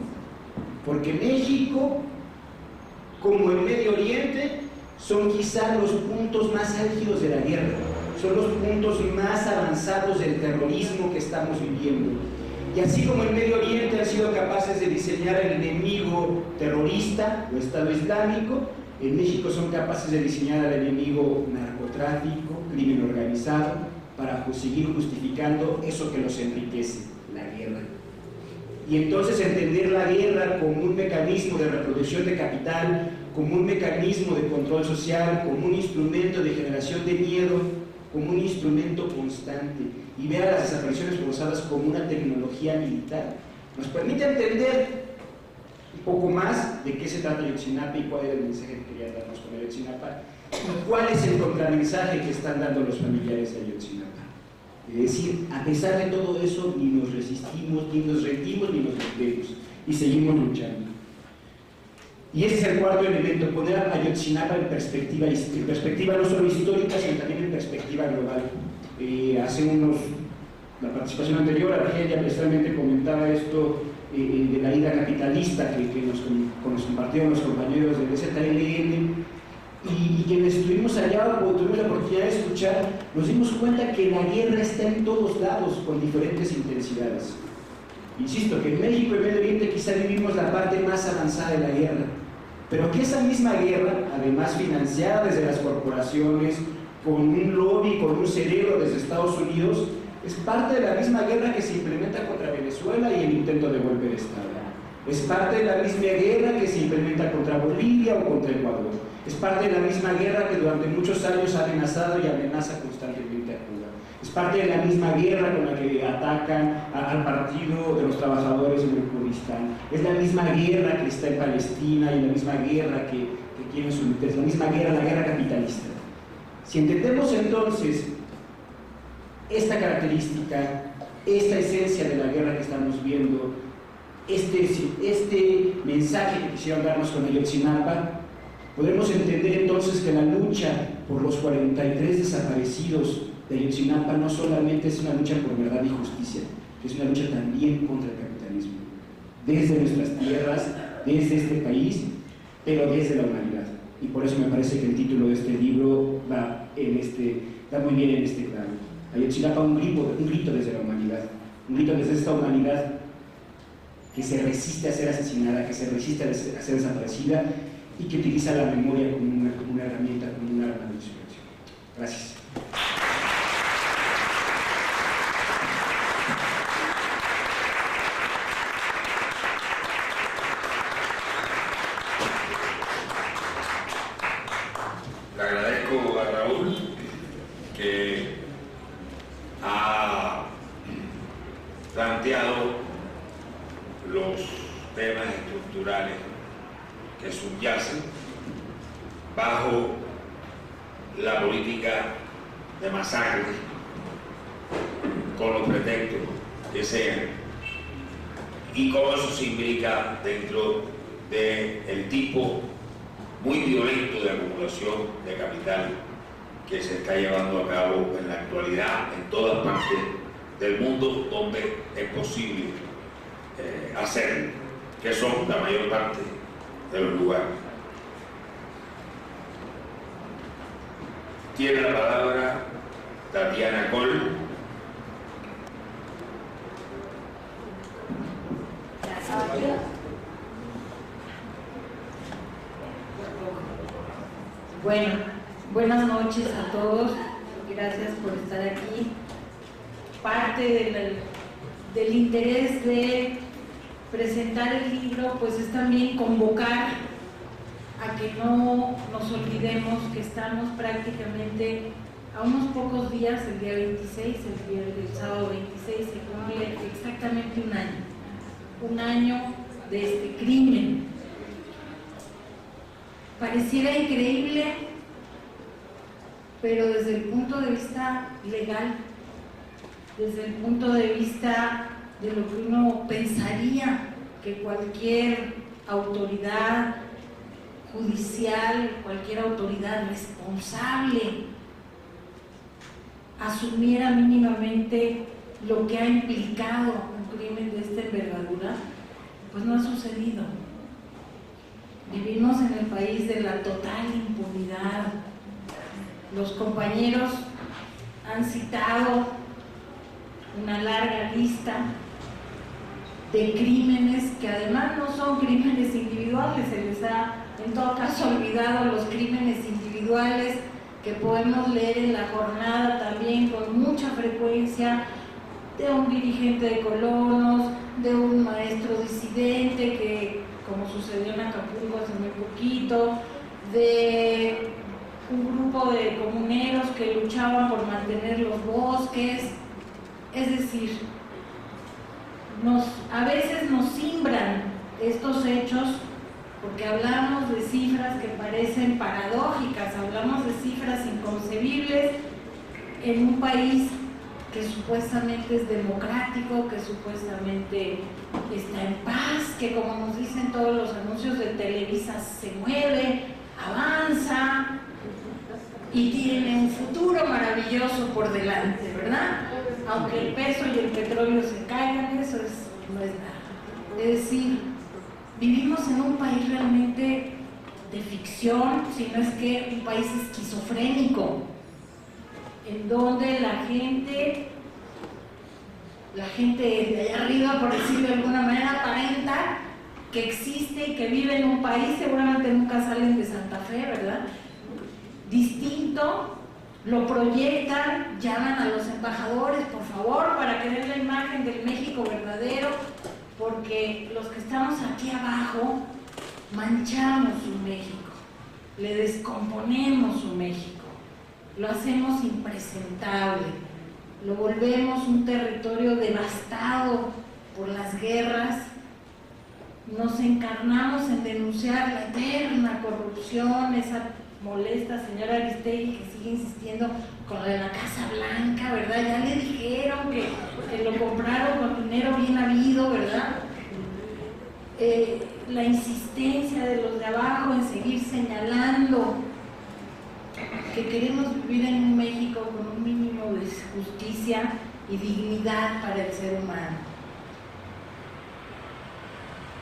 Porque México, como el Medio Oriente, son quizá los puntos más álgidos de la guerra, son los puntos más avanzados del terrorismo que estamos viviendo. Y así como el Medio Oriente han sido capaces de diseñar el enemigo terrorista o Estado Islámico, en México son capaces de diseñar al enemigo narcotráfico, crimen organizado, para seguir justificando eso que los enriquece, la guerra. Y entonces entender la guerra como un mecanismo de reproducción de capital, como un mecanismo de control social, como un instrumento de generación de miedo, como un instrumento constante, y ver a las desapariciones forzadas como una tecnología militar, nos permite entender un poco más de qué se trata Ayotzinapa y cuál era el mensaje que quería darnos con Ayotzinapa, y cuál es el contramensaje que están dando los familiares de Ayotzinapa. Es decir, a pesar de todo eso, ni nos resistimos, ni nos rendimos, ni nos rendemos, y seguimos luchando. Y ese es el cuarto elemento, poner a Ayotzinapa en perspectiva no solo histórica, sino también en perspectiva global. La participación anterior, Argelia precisamente comentaba esto de la ida capitalista que nos compartieron los compañeros del ZLN, y quienes estuvimos allá o tuvimos la oportunidad de escuchar, nos dimos cuenta que la guerra está en todos lados con diferentes intensidades. Insisto, que en México y Medio Oriente quizá vivimos la parte más avanzada de la guerra, pero que esa misma guerra, además financiada desde las corporaciones, con un lobby, con un cerebro desde Estados Unidos, es parte de la misma guerra que se implementa contra Venezuela y el intento de golpe de Estado. Es parte de la misma guerra que se implementa contra Bolivia o contra Ecuador. Es parte de la misma guerra que durante muchos años ha amenazado y amenaza constantemente a Cuba. Es parte de la misma guerra con la que atacan al Partido de los Trabajadores en el Kurdistán. Es la misma guerra que está en Palestina y la misma guerra que quieren someterse, la misma guerra, la guerra capitalista. Si entendemos entonces esta característica, esta esencia de la guerra que estamos viendo, este mensaje que quisieron darnos con Ayotzinapa, podremos entender entonces que la lucha por los 43 desaparecidos de Ayotzinapa no solamente es una lucha por verdad y justicia, es una lucha también contra el capitalismo, desde nuestras tierras, desde este país, pero desde la humanidad. Y por eso me parece que el título de este libro va muy bien en este plano. Ayotzinapa, un grito desde la humanidad, un grito desde esta humanidad que se resiste a ser asesinada, que se resiste a ser desaparecida y que utiliza la memoria como una herramienta, como un arma de insurrección. Gracias. Le agradezco a Raúl que ha planteado los temas estructurales que subyacen bajo la política de masacre, con los pretextos que sean, y cómo eso se implica dentro del tipo muy violento de acumulación de capital que se está llevando a cabo en la actualidad en todas partes del mundo donde es posible hacerlo, que son la mayor parte de los lugares. Tiene la palabra Tatiana Coll. Bueno, buenas noches a todos, gracias por estar aquí. Parte del interés de presentar el libro pues es también convocar a que no nos olvidemos que estamos prácticamente a unos pocos días, el día 26, el sábado 26 se cumple exactamente un año de este crimen. Pareciera increíble, pero desde el punto de vista legal, desde el punto de vista de lo que uno pensaría que cualquier autoridad judicial, cualquier autoridad responsable asumiera mínimamente lo que ha implicado un crimen de esta envergadura, pues no ha sucedido. Vivimos en el país de la total impunidad. Los compañeros han citado una larga lista de crímenes que además no son crímenes individuales, se les ha en todo caso olvidado los crímenes individuales que podemos leer en la jornada también con mucha frecuencia, de un dirigente de colonos, de un maestro disidente que, como sucedió en Acapulco hace muy poquito, de un grupo de comuneros que luchaban por mantener los bosques. Es decir, a veces nos simbran estos hechos porque hablamos de cifras que parecen paradójicas, hablamos de cifras inconcebibles en un país que supuestamente es democrático, que supuestamente está en paz, que como nos dicen todos los anuncios de Televisa se mueve, avanza y tiene un futuro maravilloso por delante, ¿verdad? Aunque el peso y el petróleo se caigan, eso no es nada. Es decir, vivimos en un país realmente de ficción, si no es que un país esquizofrénico, en donde la gente de allá arriba, por decirlo de alguna manera, aparenta que existe y que vive en un país, seguramente nunca salen de Santa Fe, ¿verdad? Distinto, lo proyectan, llaman a los embajadores, por favor, para que den la imagen del México verdadero, porque los que estamos aquí abajo manchamos su México, le descomponemos su México, lo hacemos impresentable. lo volvemos un territorio devastado por las guerras, nos encarnamos en denunciar la eterna corrupción, esa molesta señora Aristegui que sigue insistiendo con lo de la Casa Blanca, ¿verdad? Ya le dijeron que lo compraron con dinero bien habido, ¿verdad? La insistencia de los de abajo en seguir señalando que queremos vivir en un México con un mínimo de justicia y dignidad para el ser humano.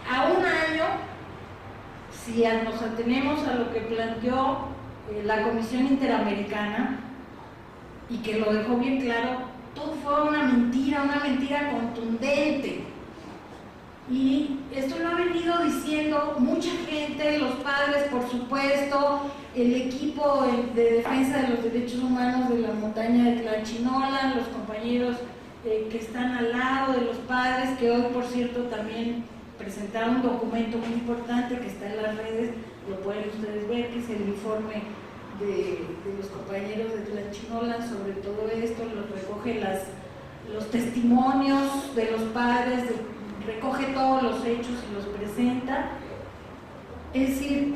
A un año, si nos atenemos a lo que planteó la Comisión Interamericana y que lo dejó bien claro, todo fue una mentira contundente. Y esto lo ha venido diciendo mucha gente, los padres, por supuesto, el equipo de defensa de los derechos humanos de la montaña de Tlachinolan, los compañeros que están al lado de los padres, que hoy, por cierto, también presentaron un documento muy importante que está en las redes, lo pueden ustedes ver, que es el informe de los compañeros de Tlachinolan sobre todo esto, recoge los testimonios de los padres, recoge todos los hechos y los presenta. Es decir,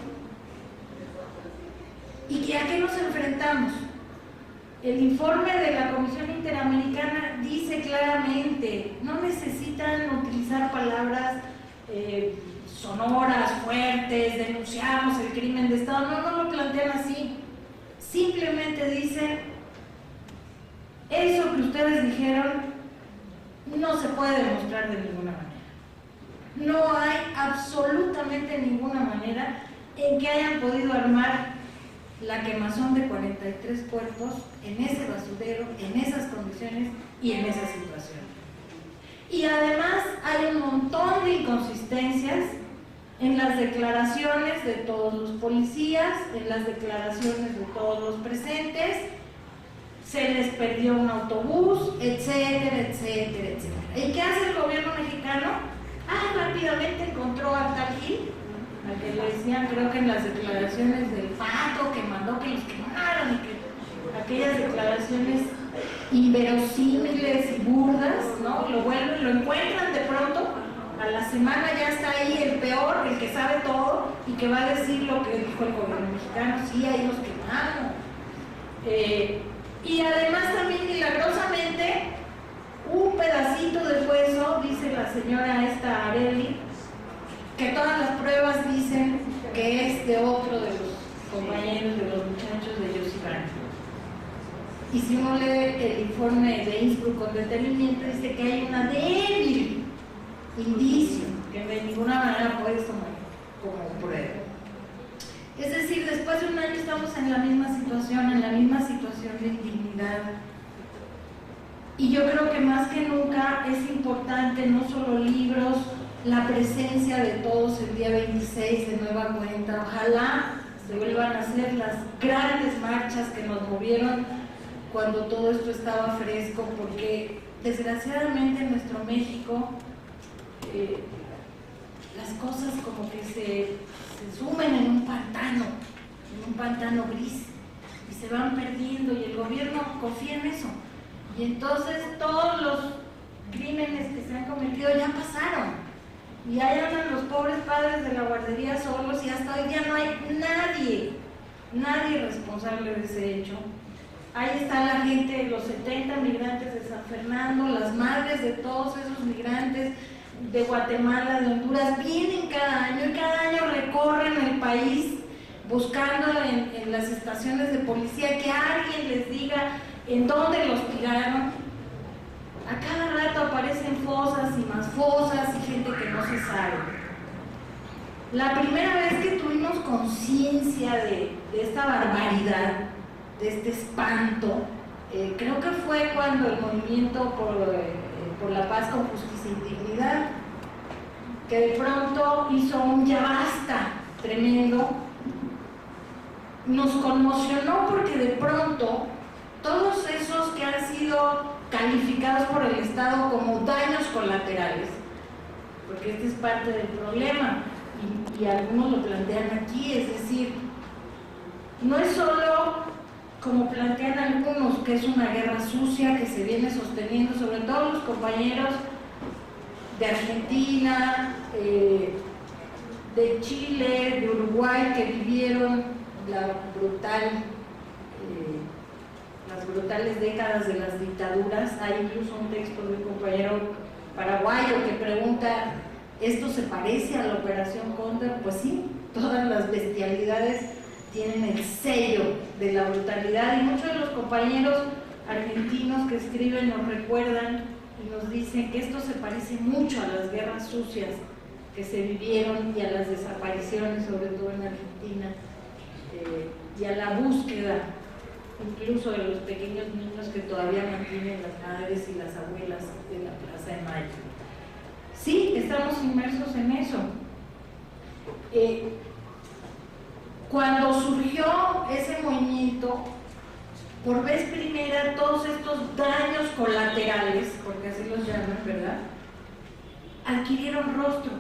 ¿y a qué nos enfrentamos? El informe de la Comisión Interamericana dice claramente, no necesitan utilizar palabras sonoras, fuertes, denunciamos el crimen de Estado, no lo plantean así. Simplemente dicen, eso que ustedes dijeron no se puede demostrar de ninguna manera. No hay absolutamente ninguna manera en que hayan podido armar la quemazón de 43 cuerpos en ese basurero, en esas condiciones y en esa situación. Y además hay un montón de inconsistencias en las declaraciones de todos los policías, en las declaraciones de todos los presentes, se les perdió un autobús, etcétera, etcétera, etcétera. ¿Y qué hace el gobierno mexicano? Rápidamente encontró a tal Gil, al que le decían, creo que en las declaraciones del Pato, que mandó que los quemaran, y que aquellas declaraciones inverosímiles y burdas, ¿no? Lo encuentran de pronto, a la semana ya está ahí el peor, el que sabe todo, y que va a decir lo que dijo el gobierno mexicano, sí, ahí los quemaron. Y además también milagrosamente, un pedacito de hueso, dice la señora esta Areli, que todas las pruebas dicen que es de otro de los compañeros, de los muchachos de Yossi Branco. Y si uno lee el informe de Innsbruck con detenimiento, dice que hay una débil indicio que de ninguna manera puedes tomar como prueba. Es decir, después de un año estamos en la misma situación de indignidad. Y yo creo que más que nunca es importante no solo libros, la presencia de todos el día 26 de nueva cuenta. Ojalá se vuelvan a hacer las grandes marchas que nos movieron cuando todo esto estaba fresco, porque desgraciadamente en nuestro México las cosas como que se sumen en un pantano gris, y se van perdiendo, y el gobierno confía en eso. Y entonces todos los crímenes que se han cometido ya pasaron, y ahí andan los pobres padres de la guardería solos, y hasta hoy día no hay nadie responsable de ese hecho. Ahí está la gente, los 70 migrantes de San Fernando, las madres de todos esos migrantes de Guatemala, de Honduras, vienen cada año, y cada año recorren el país buscando en las estaciones de policía que alguien les diga en dónde los tiraron. A cada rato aparecen fosas y más fosas y gente que no se sabe. La primera vez que tuvimos conciencia de esta barbaridad, de este espanto, creo que fue cuando el movimiento por la paz con justicia y dignidad, que de pronto hizo un ya basta tremendo, nos conmocionó porque de pronto todos esos que han sido calificados por el Estado como daños colaterales, porque este es parte del problema, y algunos lo plantean aquí, es decir, no es solo como plantean algunos, que es una guerra sucia que se viene sosteniendo, sobre todo los compañeros de Argentina, de Chile, de Uruguay, que vivieron las brutales décadas de las dictaduras. Hay incluso un texto de un compañero paraguayo que pregunta, ¿esto se parece a la Operación Cóndor? Pues sí, todas las bestialidades tienen el sello de la brutalidad, y muchos de los compañeros argentinos que escriben nos recuerdan y nos dicen que esto se parece mucho a las guerras sucias que se vivieron y a las desapariciones, sobre todo en Argentina, y a la búsqueda incluso de los pequeños niños que todavía mantienen las madres y las abuelas de la Plaza de Mayo. Sí, estamos inmersos en eso. Cuando surgió ese movimiento, por vez primera, todos estos daños colaterales, porque así los llaman, ¿verdad?, adquirieron rostro.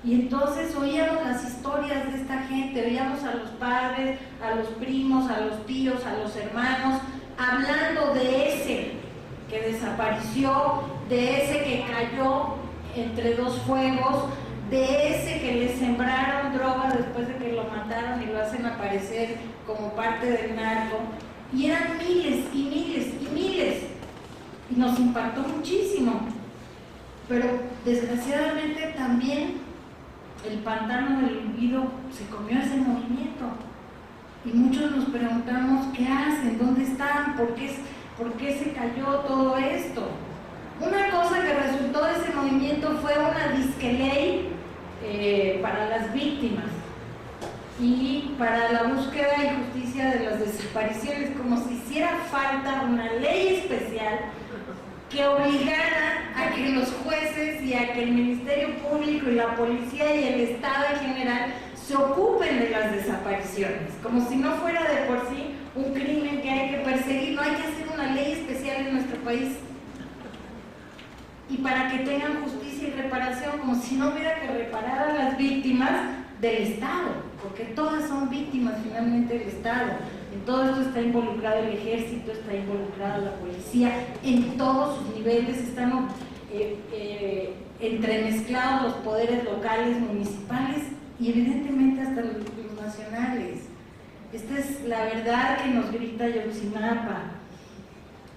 Y entonces oíamos las historias de esta gente, veíamos a los padres, a los primos, a los tíos, a los hermanos, hablando de ese que desapareció, de ese que cayó entre dos fuegos, de ese que le sembraron droga después de que lo mataron y lo hacen aparecer como parte del narco. Y eran miles y miles y miles. Y nos impactó muchísimo. Pero desgraciadamente también el pantano del olvido se comió ese movimiento. Y muchos nos preguntamos, ¿qué hacen? ¿Dónde están? ¿Por qué se cayó todo esto? Una cosa que resultó de ese movimiento fue una disqueley para las víctimas y para la búsqueda y justicia de las desapariciones, como si hiciera falta una ley especial que obligara a que los jueces y a que el Ministerio Público y la policía y el Estado en general se ocupen de las desapariciones, como si no fuera de por sí un crimen que hay que perseguir. No hay que hacer una ley especial en nuestro país y para que tengan justicia y reparación, como si no hubiera que reparar a las víctimas del Estado, porque todas son víctimas finalmente del Estado. En todo esto está involucrado el ejército, está involucrada la policía, en todos sus niveles están entremezclados los poderes locales, municipales y evidentemente hasta los nacionales. Esta es la verdad que nos grita Ayotzinapa.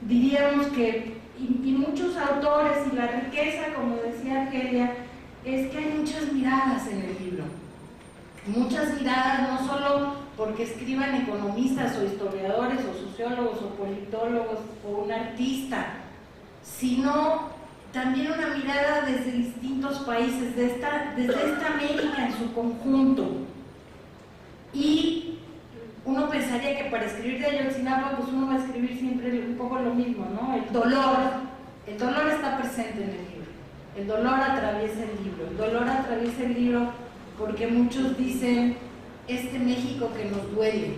Diríamos que, y muchos autores, y la riqueza, como decía Argelia, es que hay muchas miradas en el libro. Muchas miradas, no solo porque escriban economistas o historiadores o sociólogos o politólogos o un artista, sino también una mirada desde distintos países, desde esta América en su conjunto. Y uno pensaría que para escribir de Ayotzinapa, pues uno va a escribir siempre un poco lo mismo, ¿no? El dolor está presente en el libro, el dolor atraviesa el libro, porque muchos dicen, este México que nos duele,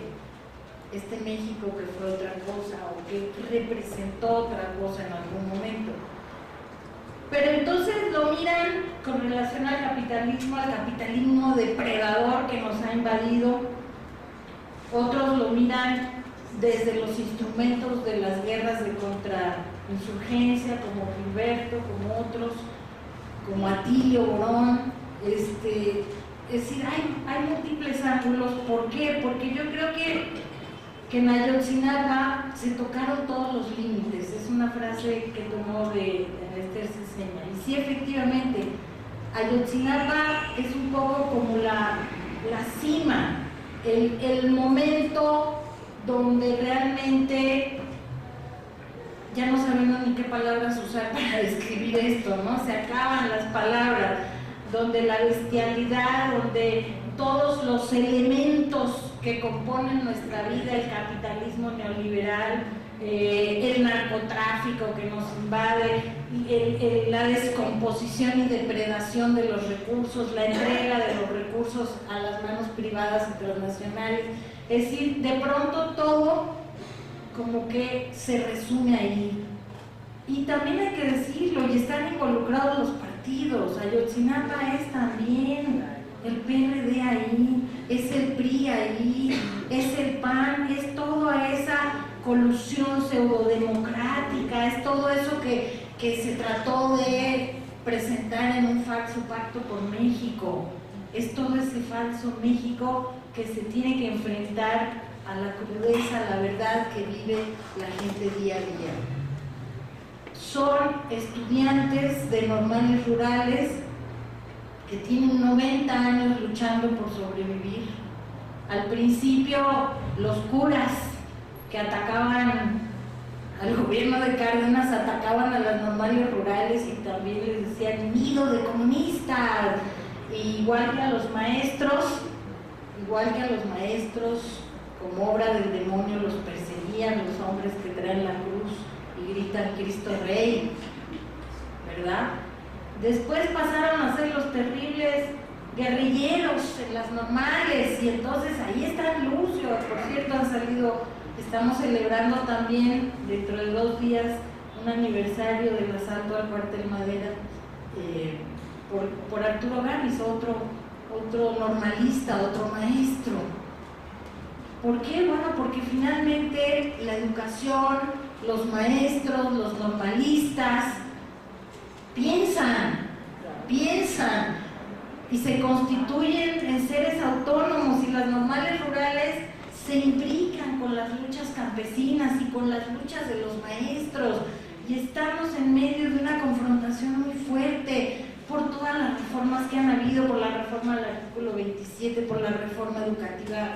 este México que fue otra cosa o que representó otra cosa en algún momento. Pero entonces lo miran con relación al capitalismo depredador que nos ha invadido. Otros lo miran desde los instrumentos de las guerras de contrainsurgencia, como Gilberto, como otros, como Atilio Borón. Es decir, hay múltiples ángulos. ¿Por qué? Porque yo creo que en Ayotzinapa se tocaron todos los límites. Es una frase que tomó de Esther Ceseña. Y sí, efectivamente, Ayotzinapa es un poco como la cima, el momento donde realmente ya no sabemos ni qué palabras usar para describir esto, ¿no? Se acaban las palabras, donde la bestialidad, donde todos los elementos que componen nuestra vida, el capitalismo neoliberal, el narcotráfico que nos invade, la descomposición y depredación de los recursos, la entrega de los recursos a las manos privadas y transnacionales. Es decir, de pronto todo como que se resume ahí. Y también hay que decirlo, y están involucrados los partidos. Ayotzinapa es también el PRD ahí, es el PRI ahí, ahí, es el PAN, es toda esa colusión pseudodemocrática, es todo eso que se trató de presentar en un falso pacto por México, es todo ese falso México que se tiene que enfrentar a la crudeza, a la verdad que vive la gente día a día. Son estudiantes de normales rurales que tienen 90 años luchando por sobrevivir. Al principio, los curas que atacaban al gobierno de Cárdenas atacaban a las normales rurales y también les decían nido de comunistas, igual que a los maestros, como obra del demonio los perseguían los hombres que traen la cruz y gritan Cristo Rey, ¿verdad? Después pasaron a ser los terribles guerrilleros en las normales y entonces ahí está Lucio, por cierto han salido, estamos celebrando también dentro de 2 días un aniversario del asalto al cuartel Madera por Arturo Gámez, otro normalista, otro maestro. ¿Por qué? Bueno, porque finalmente la educación, los maestros, los normalistas piensan y se constituyen en seres autónomos y las normales rurales se imbrican con las luchas campesinas y con las luchas de los maestros y estamos en medio de una confrontación muy fuerte por todas las reformas que han habido, por la reforma del artículo 27, por la reforma educativa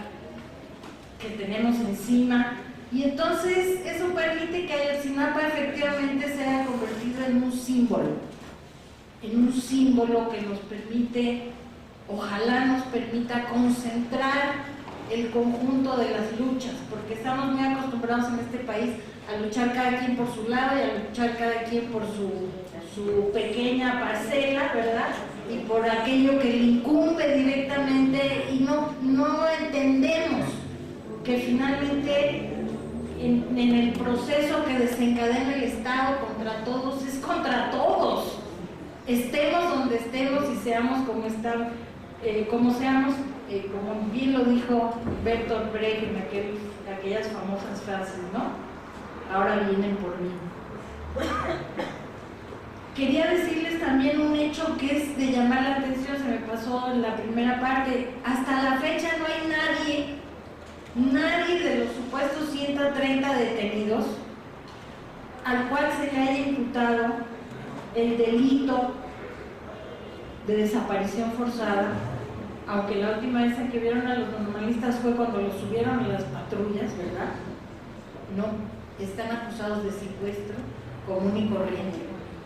que tenemos encima y entonces eso permite que Ayotzinapa efectivamente se haya convertido en un símbolo que nos permite, ojalá nos permita concentrar el conjunto de las luchas, porque estamos muy acostumbrados en este país a luchar cada quien por su lado y a luchar cada quien por su pequeña parcela, ¿verdad? Y por aquello que le incumbe directamente y no entendemos que finalmente en el proceso que desencadena el Estado contra todos, es contra todos. Estemos donde estemos y seamos como seamos, como bien lo dijo Bertolt Brecht en aquellas famosas frases, ¿no? Ahora vienen por mí. Quería decirles también un hecho que es de llamar la atención, se me pasó en la primera parte. Hasta la fecha no hay nadie de los supuestos 130 detenidos al cual se le haya imputado el delito de desaparición forzada, aunque la última vez en que vieron a los normalistas fue cuando los subieron a las patrullas, ¿verdad? No, están acusados de secuestro común y corriente,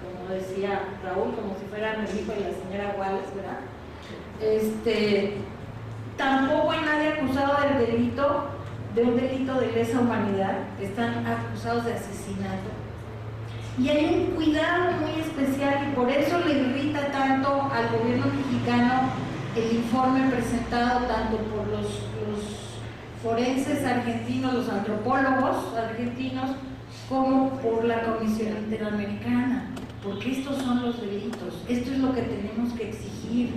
como decía Raúl, como si fueran el hijo de la señora Wallace, ¿verdad? Tampoco hay nadie acusado de un delito de lesa humanidad, están acusados de asesinato. Y hay un cuidado muy especial y por eso le irrita tanto al gobierno mexicano el informe presentado tanto por los forenses argentinos, los antropólogos argentinos, como por la Comisión Interamericana, porque estos son los delitos, esto es lo que tenemos que exigir.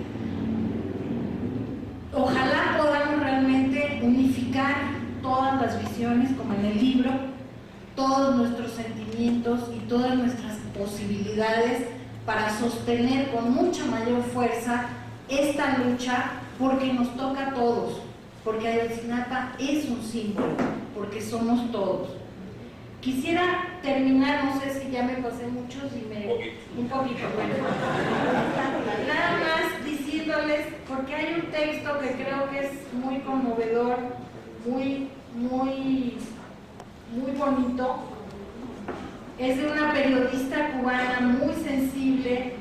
Ojalá podamos realmente unificar todas las visiones, como en el libro, todos nuestros sentimientos y todas nuestras posibilidades para sostener con mucha mayor fuerza esta lucha, porque nos toca a todos, porque Ayotzinapa es un símbolo, porque somos todos. Quisiera terminar, no sé si ya me pasé muchos y un poquito, bueno, nada más diciéndoles, porque hay un texto que creo que es muy conmovedor, muy bonito, es de una periodista cubana muy sensible,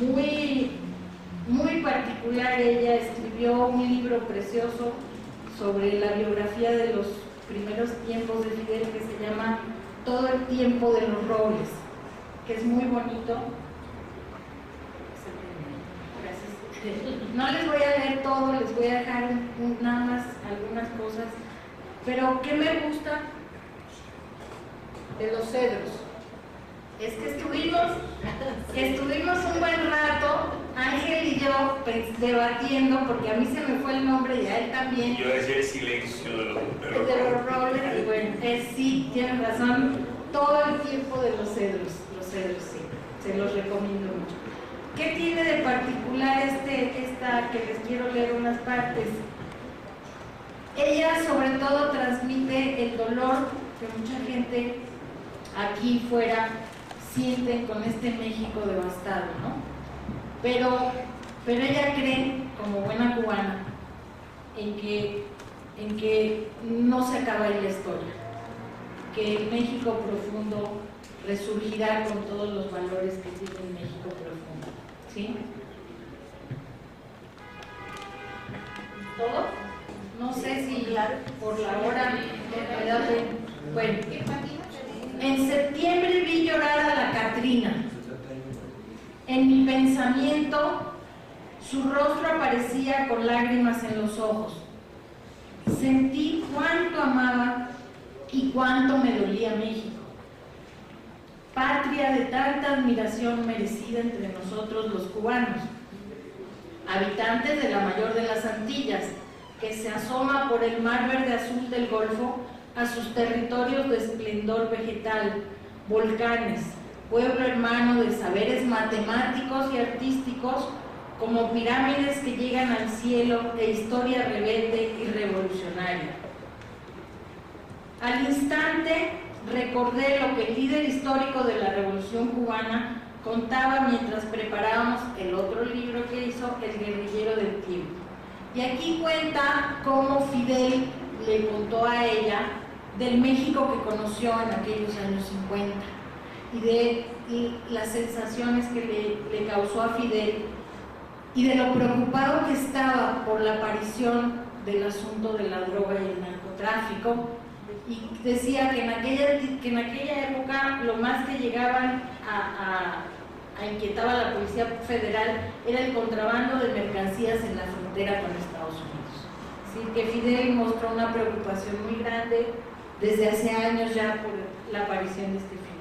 muy particular. Ella escribió un libro precioso sobre la biografía de los primeros tiempos de Fidel que se llama Todo el tiempo de los robles, que es muy bonito. Gracias. No les voy a leer todo, les voy a dejar nada más algunas cosas, pero ¿qué me gusta de los cedros? Es que estuvimos un buen rato Ángel y yo debatiendo, porque a mí se me fue el nombre y a él también. Yo decía el silencio de los robles, y bueno, sí, tienes razón, todo el tiempo de los cedros sí, se los recomiendo mucho. ¿Qué tiene de particular esta que les quiero leer unas partes? Ella sobre todo transmite el dolor que mucha gente aquí fuera siente con este México devastado, ¿no? Pero ella cree, como buena cubana, en que no se acaba ahí la historia, que el México profundo resurgirá con todos los valores que tiene el México profundo, ¿sí? ¿Todo? No sé si por la hora, bueno, en septiembre vi llorar a la Catrina. En mi pensamiento, su rostro aparecía con lágrimas en los ojos. Sentí cuánto amaba y cuánto me dolía México, patria de tanta admiración merecida entre nosotros los cubanos, habitantes de la mayor de las Antillas, que se asoma por el mar verde azul del Golfo a sus territorios de esplendor vegetal, volcanes, pueblo hermano de saberes matemáticos y artísticos, como pirámides que llegan al cielo e historia rebelde y revolucionaria. Al instante recordé lo que el líder histórico de la Revolución Cubana contaba mientras preparábamos el otro libro que hizo, El guerrillero del tiempo. Y aquí cuenta cómo Fidel le contó a ella del México que conoció en aquellos años 50 y de las sensaciones que le causó a Fidel y de lo preocupado que estaba por la aparición del asunto de la droga y el narcotráfico, y decía que en aquella época lo más que llegaban a inquietar a la Policía Federal era el contrabando de mercancías en la frontera con Estados Unidos. Así que Fidel mostró una preocupación muy grande desde hace años ya por la aparición de este fenómeno.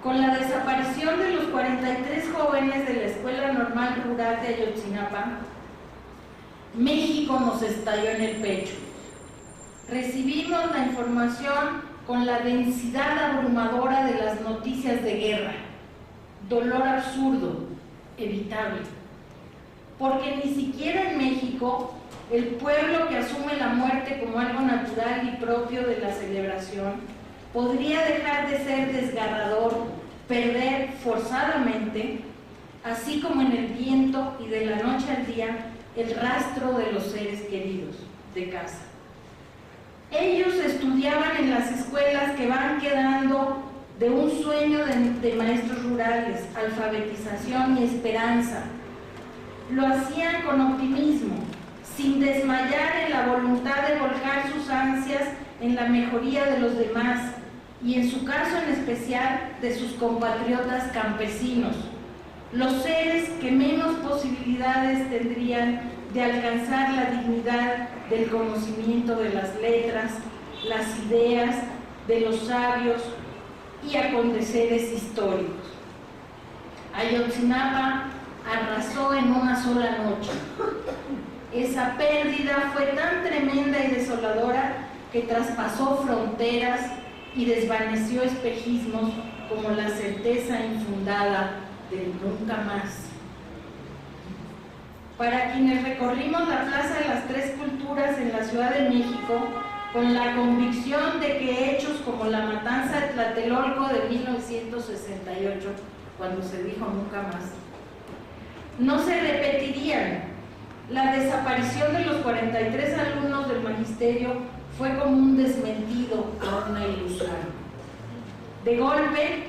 Con la desaparición de los 43 jóvenes de la Escuela Normal Rural de Ayotzinapa, México nos estalló en el pecho. Recibimos la información con la densidad abrumadora de las noticias de guerra, dolor absurdo, evitable, porque ni siquiera en México el pueblo que asume la muerte como algo natural y propio de la celebración podría dejar de ser desgarrador, perder forzadamente, así como en el viento y de la noche al día, el rastro de los seres queridos de casa. Ellos estudiaban en las escuelas que van quedando de un sueño de maestros rurales, alfabetización y esperanza. Lo hacían con optimismo, sin desmayar en la voluntad de volcar sus ansias en la mejoría de los demás y en su caso en especial de sus compatriotas campesinos, los seres que menos posibilidades tendrían de alcanzar la dignidad del conocimiento de las letras, las ideas, de los sabios y aconteceres históricos. Ayotzinapa arrasó en una sola noche. Esa pérdida fue tan tremenda y desoladora que traspasó fronteras y desvaneció espejismos como la certeza infundada del nunca más. Para quienes recorrimos la Plaza de las Tres Culturas en la Ciudad de México, con la convicción de que hechos como la matanza de Tlatelolco de 1968, cuando se dijo nunca más, no se repetirían. La desaparición de los 43 alumnos del magisterio fue como un desmentido a una ilusión. De golpe,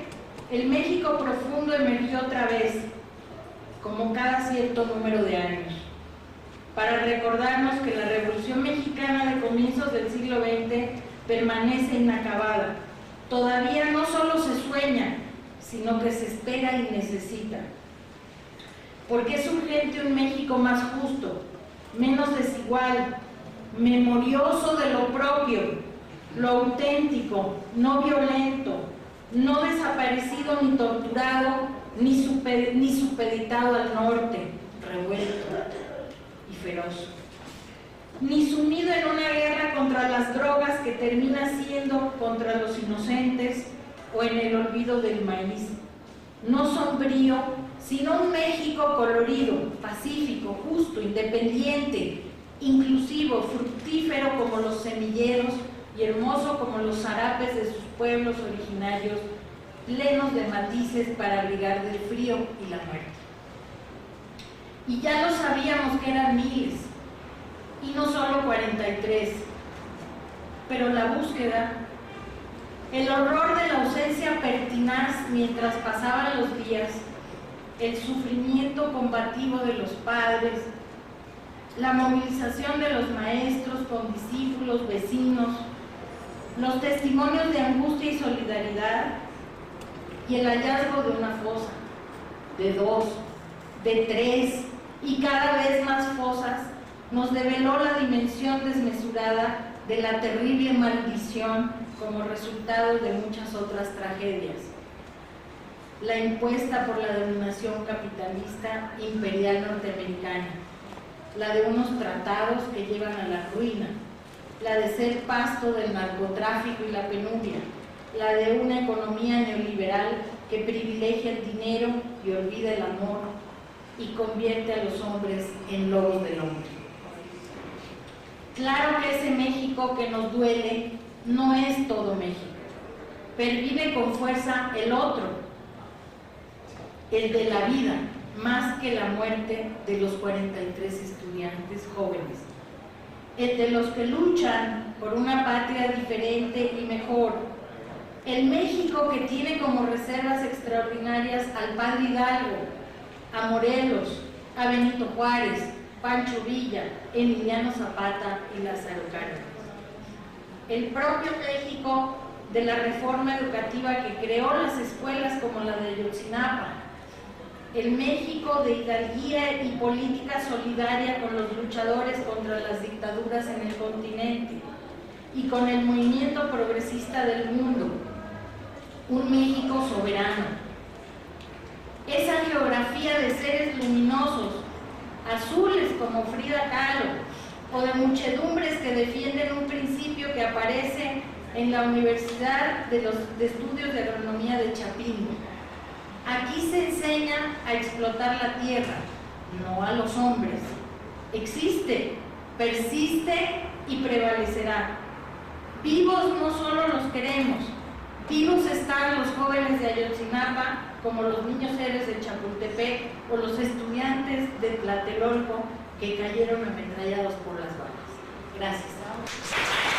el México profundo emergió otra vez, como cada cierto número de años, para recordarnos que la Revolución Mexicana de comienzos del siglo XX permanece inacabada. Todavía no solo se sueña, sino que se espera y necesita. Porque es urgente un México más justo, menos desigual, memorioso de lo propio, lo auténtico, no violento, no desaparecido ni torturado ni supeditado al norte, revuelto y feroz, ni sumido en una guerra contra las drogas que termina siendo contra los inocentes o en el olvido del maíz, no sombrío, sino un México colorido, pacífico, justo, independiente, inclusivo, fructífero como los semilleros y hermoso como los zarapes de sus pueblos originarios, plenos de matices para abrigar del frío y la muerte. Y ya lo sabíamos que eran miles, y no solo 43, pero la búsqueda, el horror de la ausencia pertinaz mientras pasaban los días, el sufrimiento combativo de los padres, la movilización de los maestros, condiscípulos, vecinos, los testimonios de angustia y solidaridad, y el hallazgo de una fosa, de 2, de 3, y cada vez más fosas, nos develó la dimensión desmesurada de la terrible maldición como resultado de muchas otras tragedias. La impuesta por la dominación capitalista imperial norteamericana, la de unos tratados que llevan a la ruina, la de ser pasto del narcotráfico y la penuria, la de una economía neoliberal que privilegia el dinero y olvida el amor y convierte a los hombres en lobos del hombre. Claro que ese México que nos duele no es todo México. Pervive con fuerza el otro, el de la vida, más que la muerte de los 43 estudiantes jóvenes, el de los que luchan por una patria diferente y mejor, el México que tiene como reservas extraordinarias al padre Hidalgo, a Morelos, a Benito Juárez, Pancho Villa, Emiliano Zapata y Lázaro Cárdenas. El propio México de la reforma educativa que creó las escuelas como la de Ayotzinapa, el México de hidalguía y política solidaria con los luchadores contra las dictaduras en el continente y con el movimiento progresista del mundo, un México soberano. Esa geografía de seres luminosos, azules como Frida Kahlo, o de muchedumbres que defienden un principio que aparece en la Universidad de Estudios de Agronomía de Chapingo. Aquí se enseña a explotar la tierra, no a los hombres. Existe, persiste y prevalecerá. Vivos no solo los queremos, vivos están los jóvenes de Ayotzinapa, como los niños héroes de Chapultepec o los estudiantes de Tlatelolco que cayeron ametrallados por las balas. Gracias.